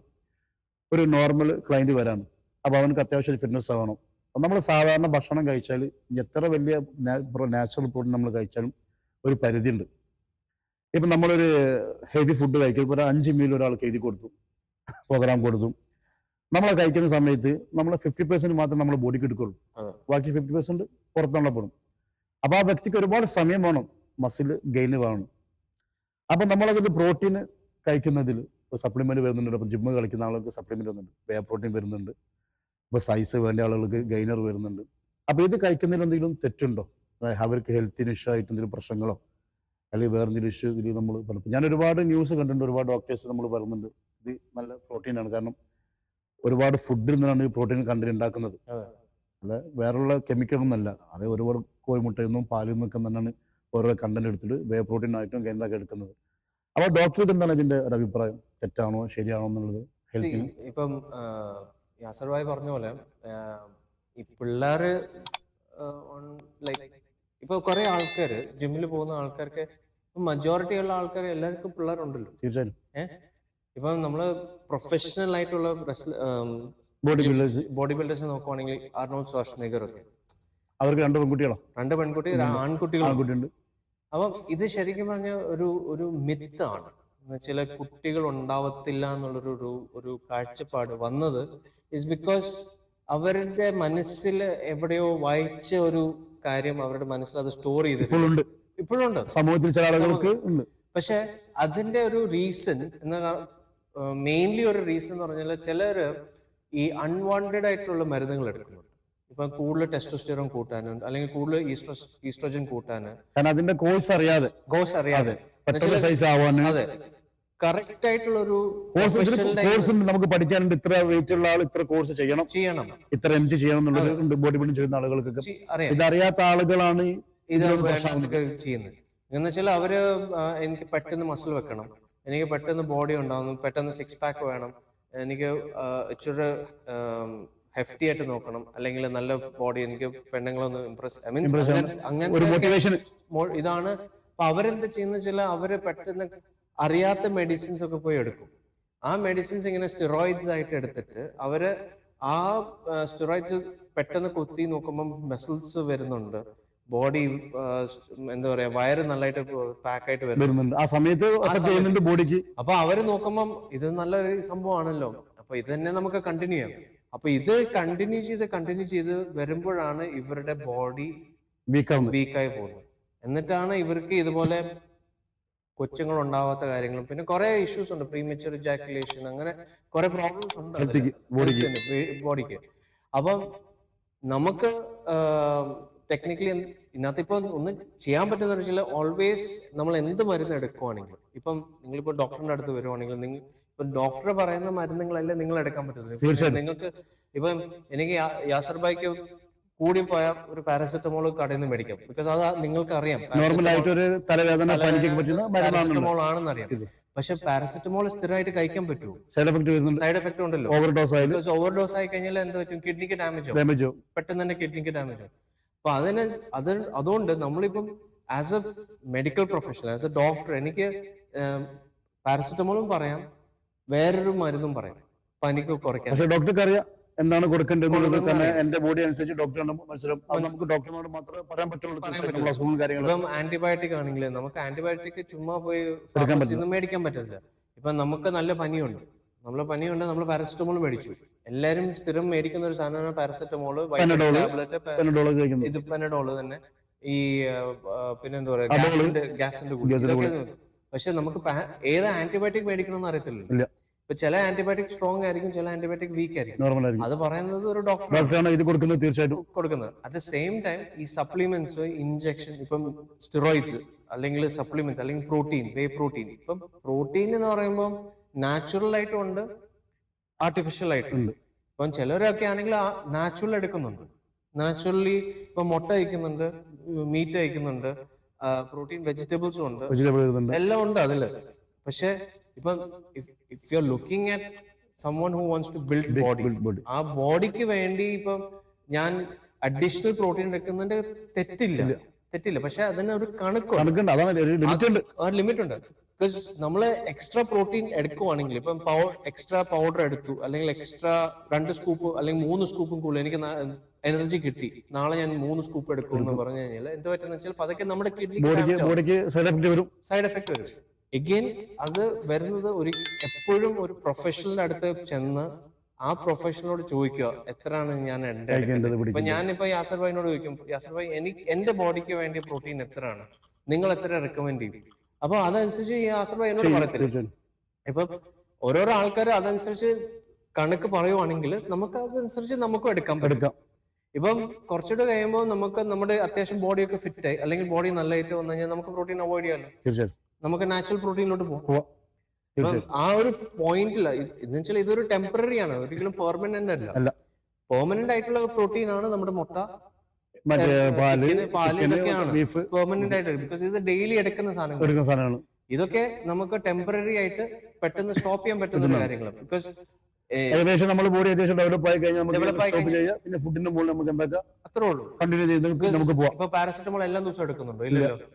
ഒരു നോർമൽ ക്ലയന്റ് വരാണ്, അപ്പൊ അവനക്ക് അത്യാവശ്യം ഫിറ്റ്നസ് ആവണം. നമ്മൾ സാധാരണ ഭക്ഷണം കഴിച്ചാൽ എത്ര വലിയ നാച്ചുറൽ പ്രോട്ടീൻ നമ്മൾ കഴിച്ചാലും ഒരു പരിധി ഉണ്ട്. ഇപ്പൊ നമ്മളൊരു ഹെവി ഫുഡ് കഴിക്കും, ഇപ്പൊ ഒരു 5 മീൽ ഒരാൾക്ക് എഴുതി കൊടുത്തു, പ്രോഗ്രാം കൊടുത്തു. നമ്മൾ കഴിക്കുന്ന സമയത്ത് നമ്മൾ 50% മാത്രം നമ്മൾ ബോഡിക്ക് എടുക്കുള്ളൂ, ബാക്കി 50% പുറത്തുള്ള പോകണം. അപ്പൊ ആ വ്യക്തിക്ക് ഒരുപാട് സമയം വേണം മസിൽ ഗെയിന് വേണം. അപ്പൊ നമ്മളതിൽ പ്രോട്ടീൻ കഴിക്കുന്നതിൽ സപ്ലിമെന്റ് വരുന്നുണ്ട്. അപ്പൊ ജിമ്മ് കളിക്കുന്ന ആളുകൾക്ക് സപ്ലിമെന്റ് വരുന്നുണ്ട്, വേ പ്രോട്ടീൻ വരുന്നുണ്ട്, ഇപ്പൊ സൈസ് വേണ്ട ആളുകൾക്ക് ഗെയിനർ വരുന്നുണ്ട്. അപ്പൊ ഇത് കഴിക്കുന്നതിൽ എന്തെങ്കിലും തെറ്റുണ്ടോ, അവർക്ക് ഹെൽത്തിന് ഇഷ്യൂ ആയിട്ട് എന്തെങ്കിലും പ്രശ്നങ്ങളോ അല്ലെങ്കിൽ വേറെ എന്തെങ്കിലും ഇഷ്യൂ ഇതിൽ നമ്മൾ പലപ്പോൾ ഞാൻ ഒരുപാട് ന്യൂസ് കണ്ടിട്ടുണ്ട്, ഒരുപാട് ഡോക്ടേഴ്സ് നമ്മൾ പറയുന്നുണ്ട് ഇത് നല്ല പ്രോട്ടീനാണ്, കാരണം ഒരുപാട് ഫുഡിൽ നിന്നാണ് ഈ പ്രോട്ടീൻ കണ്ടന്റ് ഉണ്ടാക്കുന്നത്, അല്ല വേറെയുള്ള കെമിക്കലൊന്നല്ല. അത് ഒരുപാട് കോഴിമുട്ടയിൽ നിന്നും പാലിൽ നിന്നൊക്കെ തന്നെയാണ് ഓരോ കണ്ടന്റ് എടുത്തിട്ട് വേ പ്രോട്ടീൻ ആയിട്ടും ഗെയിനൊക്കെ എടുക്കുന്നത്. അപ്പൊ ഡോക്ടർക്ക് എന്താണ് ഇതിന്റെ ഒരു അഭിപ്രായം, തെറ്റാണോ ശരിയാണോ എന്നുള്ളത് ഹെൽത്തിന്? ഇപ്പം യാസർ ഭായി പറഞ്ഞ പോലെ ഈ പിള്ളേര് ലൈക്ക് ഇപ്പൊ കുറെ ആൾക്കാര് ജിമ്മിൽ പോകുന്ന ആൾക്കാർക്ക് മജോറിറ്റി ഉള്ള ആൾക്കാർ എല്ലാവർക്കും പിള്ളേരുണ്ടല്ലോ. തീർച്ചയായും ഇപ്പൊ നമ്മള് പ്രൊഫഷണൽ ആയിട്ടുള്ള ബോഡി ബിൽഡേഴ്സ് നോക്കുവാണെങ്കിൽ ആർണോൾഡ് ഷ്വാർസ്നെഗർ ഒക്കെ അവർക്ക് 2 പെൺകുട്ടികളോ? 2 പെൺകുട്ടി, ആൺകുട്ടികളുണ്ട്. അപ്പം ഇത് ശരിക്കും പറഞ്ഞ ഒരു മിത്താണ്. ചില കുട്ടികൾ ഉണ്ടാവത്തില്ല എന്നുള്ളൊരു ഒരു കാഴ്ചപ്പാട് വന്നത് ഇസ് ബിക്കോസ് അവരുടെ മനസ്സിൽ എവിടെയോ വായിച്ച ഒരു കാര്യം അവരുടെ മനസ്സിൽ അത് സ്റ്റോർ ചെയ്തിട്ടുണ്ട്. ഇപ്പോഴും ഉണ്ട് സമൂഹത്തിൽ ചില ആളുകൾക്ക് ഉണ്ട്. പക്ഷെ അതിന്റെ ഒരു റീസൺ മെയിൻലി ഒരു റീസൺ എന്ന് പറഞ്ഞാൽ ചിലര് ഈ അൺവാണ്ടഡ് ആയിട്ടുള്ള മരുന്നുകൾ എടുക്കുന്നുണ്ട്. ഇപ്പൊ കൂടുതൽ ടെസ്റ്റോസ്റ്റെറോൺ കൂട്ടാനും അല്ലെങ്കിൽ കൂടുതൽ ഈസ്ട്രോജൻ കൂട്ടാന്, അതിന്റെ കോഴ്സ് അറിയാതെ അതെ കറക്റ്റ് ആയിട്ടുള്ള ഒരു കോഴ്സ് നമുക്ക് പഠിക്കാനുണ്ട്. ഇത്ര വെയിറ്റ് ഉള്ള ആൾ ഇത്ര കോഴ്സ് ചെയ്യണം, ഇത്ര MG ചെയ്യണം എന്നുള്ളത് ബോഡി ബിൽഡിംഗ് ചെയ്യുന്ന ആളുകൾക്ക് ഇതറിയാത്ത ആളുകളാണ് ഇത് ചെയ്യുന്നത്. എന്ന് വെച്ചാൽ അവര് എനിക്ക് പെട്ടെന്ന് മസിൽ വെക്കണം, എനിക്ക് പെട്ടെന്ന് ബോഡി ഉണ്ടാവുന്നു, പെട്ടെന്ന് 6 പാക്ക് വേണം, എനിക്ക് ഇച്ചിരി ഹെഫ്റ്റി ആയിട്ട് നോക്കണം, അല്ലെങ്കിൽ നല്ല ബോഡി, എനിക്ക് പെണ്ണുങ്ങളൊന്ന് ഇംപ്രസ് അങ്ങനെ ഇതാണ്. അപ്പൊ അവരെന്ത് ചെയ്യുന്ന വെച്ചാൽ അവര് പെട്ടെന്ന് അറിയാത്ത മെഡിസിൻസ് ഒക്കെ പോയി എടുക്കും. ആ മെഡിസിൻസ് ഇങ്ങനെ സ്റ്റിറോയിഡ്സ് ആയിട്ട് എടുത്തിട്ട് അവര് ആ സ്റ്റിറോയിഡ്സ് പെട്ടെന്ന് കുത്തി നോക്കുമ്പോൾ മസിൽസ് വരുന്നുണ്ട്, ബോഡി എന്താ പറയാ വയറ് നല്ലതായിട്ട് പാക്കായിട്ട് വരുന്നുണ്ട് ആ സമയത്ത് ബോഡിക്ക്. അപ്പൊ അവര് നോക്കുമ്പം ഇത് നല്ലൊരു സംഭവമാണല്ലോ, അപ്പൊ ഇത് തന്നെ നമുക്ക് കണ്ടിന്യൂ ചെയ്യാം. അപ്പൊ ഇത് കണ്ടിന്യൂ ചെയ്ത് വരുമ്പോഴാണ് ഇവരുടെ ബോഡി വീക്കായി പോകുന്നത്. എന്നിട്ടാണ് ഇവർക്ക് ഇതുപോലെ കൊച്ചുങ്ങൾ ഉണ്ടാവാത്ത കാര്യങ്ങളും പിന്നെ കുറെ ഇഷ്യൂസ് ഉണ്ട്, പ്രീമച്വർ ഇജാക്കുലേഷൻ, അങ്ങനെ കുറെ പ്രോബ്ലംസ് ഉണ്ട് ബോഡിക്ക്. അപ്പം നമുക്ക് ടെക്നിക്കലി ഇതിനകത്ത് ഇപ്പൊ ഒന്നും ചെയ്യാൻ പറ്റുന്ന വെച്ചാൽ ഓൾവേസ് നമ്മൾ എന്ത് മരുന്ന് എടുക്കുവാണെങ്കിലും, ഇപ്പം നിങ്ങളിപ്പോ ഡോക്ടറിന്റെ അടുത്ത് വരുവാണെങ്കിൽ നിങ്ങൾ ഇപ്പൊ ഡോക്ടർ പറയുന്ന മരുന്നുകളല്ലേ നിങ്ങൾ എടുക്കാൻ പറ്റുന്നത്. നിങ്ങൾക്ക് ഇപ്പം എനിക്ക് യാസർ ഭായിക്ക് കൂടി പോയ ഒരു പാരസെറ്റമോൾ കടയിൽ നിന്ന് മേടിക്കാം, ബിക്കോസ് അത് നിങ്ങൾക്ക് അറിയാം പാരസെറ്റമോൾ ആണെന്ന് അറിയാം. പക്ഷെ പാരസെറ്റമോൾ സ്ഥിരമായിട്ട് കഴിക്കാൻ പറ്റുമോ? സൈഡ് എഫക്ട് ഉണ്ടല്ലോ. ഓവർഡോസ് ആയി കഴിഞ്ഞാൽ എന്താ പറ്റും? കിഡ്നിക്ക് ഡാമേജ് ആവും, പെട്ടെന്ന് തന്നെ കിഡ്നിക്ക് ഡാമേജ് ആവും. അപ്പൊ അതുകൊണ്ട് നമ്മളിപ്പം as A medical professional, as A doctor, എനിക്ക് പാരസെറ്റമോളും പറയാം, വേറൊരു മരുന്നും പറയാം പനിക്ക് കുറയ്ക്കാൻ. പക്ഷെ ഡോക്ടർക്ക് അറിയാം എന്താണ് കൊടുക്കേണ്ടത്. എന്റെ ബോഡി അനുസരിച്ച് ഡോക്ടറാണ് മത്സരം, നമുക്ക് ഡോക്ടറിനോട് മാത്രമേ പറയാൻ പറ്റുള്ളൂ. ഇപ്പം ആന്റിബയോട്ടിക് ആണെങ്കിൽ നമുക്ക് ആന്റിബയോട്ടിക് ചുമ്മാ പോയി മേടിക്കാൻ പറ്റില്ല. ഇപ്പൊ നമുക്ക് നല്ല പനിയുണ്ട്, നമ്മൾ പാരസെറ്റമോൾ മേടിച്ചു. എല്ലാരും സ്ഥിരം മേടിക്കുന്ന ഒരു സാധനമാണ് പാരസെറ്റമോള്, ടാബ്ലറ്റ്, ഇത് പെനഡോള് തന്നെ, ഈ പിന്നെന്താ പറയാ ഗ്യാസിന്റെ ഗുളിക. പക്ഷെ നമുക്ക് ഏത് ആന്റിബയോട്ടിക് മേടിക്കണമെന്ന് അറിയത്തില്ല. ഇപ്പൊ ചില ആന്റിബയോട്ടിക് സ്ട്രോങ് ആയിരിക്കും, ചില ആന്റിബയോട്ടിക് വീക്ക് ആയിരിക്കും. നോർമൽ ആയിരിക്കും. അത് പറയുന്നത് ഒരു ഡോക്ടറാണ് ഡോക്ടറാണ് ഇത് കൊടുക്കുന്നത് തീർച്ചയായിട്ടും. കൊടുക്കുന്നത്. അറ്റ് ദ സെയിം ടൈം ഈ സപ്ലിമെന്റ്സ്, ഇഞ്ചക്ഷൻ, ഇപ്പം സ്റ്റിറോയിഡ്സ് അല്ലെങ്കിൽ സപ്ലിമെന്റ്സ് അല്ലെങ്കിൽ പ്രോട്ടീൻ, വേ പ്രോട്ടീൻ. ഇപ്പം പ്രോട്ടീൻ എന്ന് പറയുമ്പോൾ നാച്ചുറൽ ആയിട്ടും ഉണ്ട്, ആർട്ടിഫിഷ്യൽ ആയിട്ടും ഉണ്ട്. ഇപ്പം ചിലരൊക്കെ ആണെങ്കിൽ നാച്ചുറൽ എടുക്കുന്നുണ്ട്. നാച്ചുറലി ഇപ്പൊ മുട്ട കഴിക്കുന്നുണ്ട്, മീറ്റ് കഴിക്കുന്നുണ്ട്, പ്രോട്ടീൻ വെജിറ്റബിൾസും ഉണ്ട്, എല്ലാം ഉണ്ട് അതില്. പക്ഷെ ഇപ്പൊ if you are looking at someone who wants to build body, ആ ബോഡിക്ക് വേണ്ടി ഇപ്പം ഞാൻ അഡീഷണൽ പ്രോട്ടീൻ എടുക്കുന്നതിന്റെ തെറ്റില്ല. പക്ഷെ അതിന് ഒരു ലിമിറ്റ് ഉണ്ട്. ബിക്കോസ് നമ്മള് എക്സ്ട്രാ പ്രോട്ടീൻ എടുക്കുവാണെങ്കിൽ, ഇപ്പം എക്സ്ട്രാ പൗഡർ എടുത്തു, അല്ലെങ്കിൽ എക്സ്ട്രാ 2 സ്കൂപ്പ് അല്ലെങ്കിൽ 3 സ്കൂപ്പും കൂടുതൽ എനിക്ക് എനർജി കിട്ടി, നാളെ ഞാൻ 3 സ്കൂപ്പ് എടുക്കും എന്ന് പറഞ്ഞു കഴിഞ്ഞാൽ എന്ത് പറ്റുന്ന വെച്ചാൽ അതൊക്കെ നമ്മുടെ കിഡ്നിക്ക് സൈഡ് എഫക്ട് വരും. എഗെയിൻ അത് വരുന്നത് എപ്പോഴും ഒരു പ്രൊഫഷണലിന്റെ അടുത്ത് ചെന്ന് ആ പ്രൊഫഷണലോട് ചോദിക്കുക എത്രയാണ് ഞാൻ ഇപ്പൊ ഞാനിപ്പോ യാസർ ഭായിനോട് ചോദിക്കും, യാസർ ഭായി എന്റെ ബോഡിക്ക് വേണ്ടി പ്രോട്ടീൻ എത്രയാണ്, നിങ്ങൾ എത്ര റെക്കമെൻഡ് ചെയ്യും? അപ്പൊ അതനുസരിച്ച് യാസർ ഭായി എന്നോട് പറയത്തില്ല. ഇപ്പൊ ഓരോരോ ആൾക്കാർ അതനുസരിച്ച് കണക്ക് പറയുവാണെങ്കിൽ നമുക്ക് അതനുസരിച്ച് നമുക്കും എടുക്കാം. ഇപ്പം കുറച്ചുകൂടെ കഴിയുമ്പോൾ നമുക്ക് നമ്മുടെ അത്യാവശ്യം ബോഡിയൊക്കെ ഫിറ്റ് ആയി, അല്ലെങ്കിൽ ബോഡി നല്ലതായിട്ട് വന്നു കഴിഞ്ഞാൽ നമുക്ക് പ്രോട്ടീൻ അവോയ്ഡ് ചെയ്യാമല്ലോ. നമുക്ക് നാച്ചുറൽ പ്രോട്ടീനിലോട്ട് പോകാം. ആ ഒരു പോയിന്റില്ല എന്ന് വെച്ചാൽ ഇതൊരു ടെമ്പററി ആണ്, ഒരിക്കലും പെർമനന്റ് അല്ല. പെർമനന്റ് ആയിട്ടുള്ള പ്രോട്ടീൻ ആണ് നമ്മുടെ മുട്ട, പാല്, ഇതൊക്കെയാണ് പെർമനന്റ് ആയിട്ട്. ബിക്കോസ് ഇത് ഡെയിലി എടുക്കുന്ന സാധനങ്ങൾ. ഇതൊക്കെ നമുക്ക് ടെമ്പററി ആയിട്ട് പെട്ടെന്ന് സ്റ്റോപ്പ് ചെയ്യാൻ പറ്റുന്ന കാര്യങ്ങളാണ്. ബിക്കോസ് ഏകദേശം നമ്മൾ ബോഡി ഏകദേശം ഡെവലപ്പ് ആയി കഴിഞ്ഞാൽ പിന്നെ ഫുഡിന്റെ മുകളിൽ നമുക്ക് എന്താക്കാം അത്രേ ഉള്ളൂ, കണ്ടിന്യൂ ചെയ്ത് നമുക്ക് പോവാം. ഇപ്പൊ പാരസെറ്റമോൾ എല്ലാ ദിവസവും എടുക്കുന്നുണ്ടോ? ഇല്ലല്ലോ.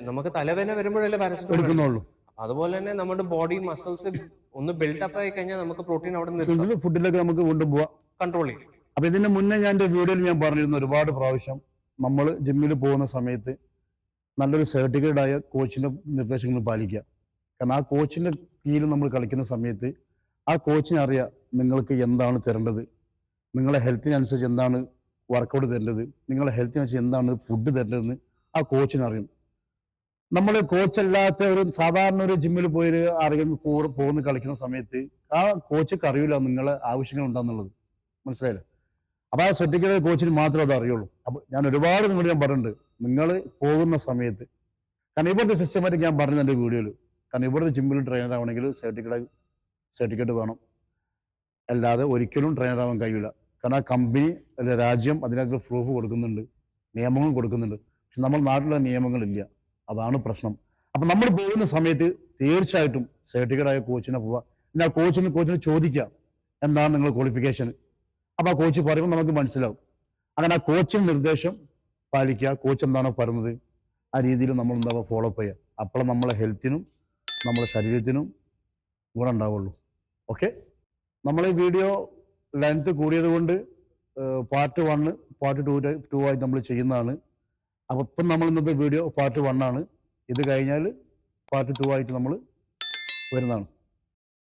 നമുക്ക് തലവേദന വരുമ്പോഴല്ലേ പാരസെറ്റമോൾ എടുക്കുന്നുള്ളൂ. അതുപോലെ തന്നെ നമ്മുടെ ബോഡി മസിൽസ് ഒന്ന് ബിൽഡപ്പ് ആയി കഴിഞ്ഞാൽ നമുക്ക് പ്രോട്ടീൻ അവിടെ ഫുഡിലൊക്കെ നമുക്ക് കൊണ്ടുപോവാം, കൺട്രോൾ ചെയ്യും. അപ്പൊ ഇതിന്റെ മുന്നേ ഞാൻ എന്റെ വീഡിയോയിൽ ഞാൻ പറഞ്ഞിരുന്നു ഒരുപാട് പ്രാവശ്യം, നമ്മൾ ജിമ്മിൽ പോകുന്ന സമയത്ത് നല്ലൊരു സർട്ടിഫിക്കറ്റ് ആയ കോച്ചിന്റെ നിർദ്ദേശങ്ങൾ പാലിക്കുക. കാരണം ആ കോച്ചിന്റെ കീഴിൽ നമ്മൾ കളിക്കുന്ന സമയത്ത് ആ കോച്ചിനെ അറിയാം നിങ്ങൾക്ക് എന്താണ് തരേണ്ടത്, നിങ്ങളെ ഹെൽത്തിനനുസരിച്ച് എന്താണ് വർക്കൗട്ട് തരേണ്ടത്, നിങ്ങളെ ഹെൽത്തിനനുസരിച്ച് എന്താണ് ഫുഡ് തരേണ്ടതെന്ന് ആ കോച്ചിനറിയും. നമ്മൾ കോച്ചല്ലാത്ത ഒരു സാധാരണ ഒരു ജിമ്മിൽ പോയി ആരെങ്കിലും പോകുന്ന കളിക്കുന്ന സമയത്ത് ആ കോച്ചക്ക് അറിയില്ല നിങ്ങളെ ആവശ്യങ്ങൾ എന്താന്നുള്ളത്, മനസ്സിലായില്ല. അപ്പൊ ആ സർട്ടിഫിക്കറ്റ് കോച്ചിന് മാത്രമേ അത് അറിയുള്ളൂ. അപ്പൊ ഞാൻ ഒരുപാട് നിങ്ങളോട് ഞാൻ പറഞ്ഞിട്ടുണ്ട്, നിങ്ങൾ പോകുന്ന സമയത്ത്, കാരണം ഇവിടുത്തെ സിസ്റ്റമാറ്റിക് ഞാൻ പറഞ്ഞത് എൻ്റെ വീഡിയോയിൽ, കാരണം ഇവിടുത്തെ ജിമ്മിൽ ട്രെയിനർ ആവണമെങ്കിൽ സർട്ടിഫിക്കറ്റ് വേണം, അല്ലാതെ ഒരിക്കലും ട്രെയിനർ ആവാൻ കഴിയില്ല. കാരണം ആ കമ്പനി അല്ലെ രാജ്യം അതിനകത്ത് പ്രൂഫ് കൊടുക്കുന്നുണ്ട്, നിയമങ്ങൾ കൊടുക്കുന്നുണ്ട്. പക്ഷെ നമ്മുടെ നാട്ടിലുള്ള നിയമങ്ങളില്ല, അതാണ് പ്രശ്നം. അപ്പൊ നമ്മൾ പോകുന്ന സമയത്ത് തീർച്ചയായിട്ടും സർട്ടിഫിക്കറ്റ് ആയ കോച്ചിനെ പോവുക. പിന്നെ ആ കോച്ചിന് ചോദിക്കാം എന്താണ് നിങ്ങളുടെ ക്വാളിഫിക്കേഷൻ. അപ്പൊ ആ കോച്ച് പറയുമ്പോൾ നമുക്ക് മനസ്സിലാവും. അങ്ങനെ ആ കോച്ചിന് നിർദ്ദേശം പാലിക്കുക, കോച്ച് എന്താണോ പറയുന്നത് ആ രീതിയിൽ നമ്മൾ എന്താ ഫോളോ അപ്പ് ചെയ്യുക. അപ്പോൾ നമ്മളെ ഹെൽത്തിനും നമ്മുടെ ശരീരത്തിനും ഗുണം ഉണ്ടാവുള്ളൂ. ഓക്കെ, നമ്മൾ ഈ വീഡിയോ ലെങ്ത് കൂടിയത് കൊണ്ട് പാർട്ട് 1 പാർട്ട് 2 ആയിട്ട് നമ്മൾ ചെയ്യുന്നതാണ്. അപ്പോൾ ഇപ്പം നമ്മൾ ഇന്നത്തെ വീഡിയോ പാർട്ട് 1 ആണ്. ഇത് കഴിഞ്ഞാൽ പാർട്ട് 2 ആയിട്ട് നമ്മൾ വരുന്നതാണ്.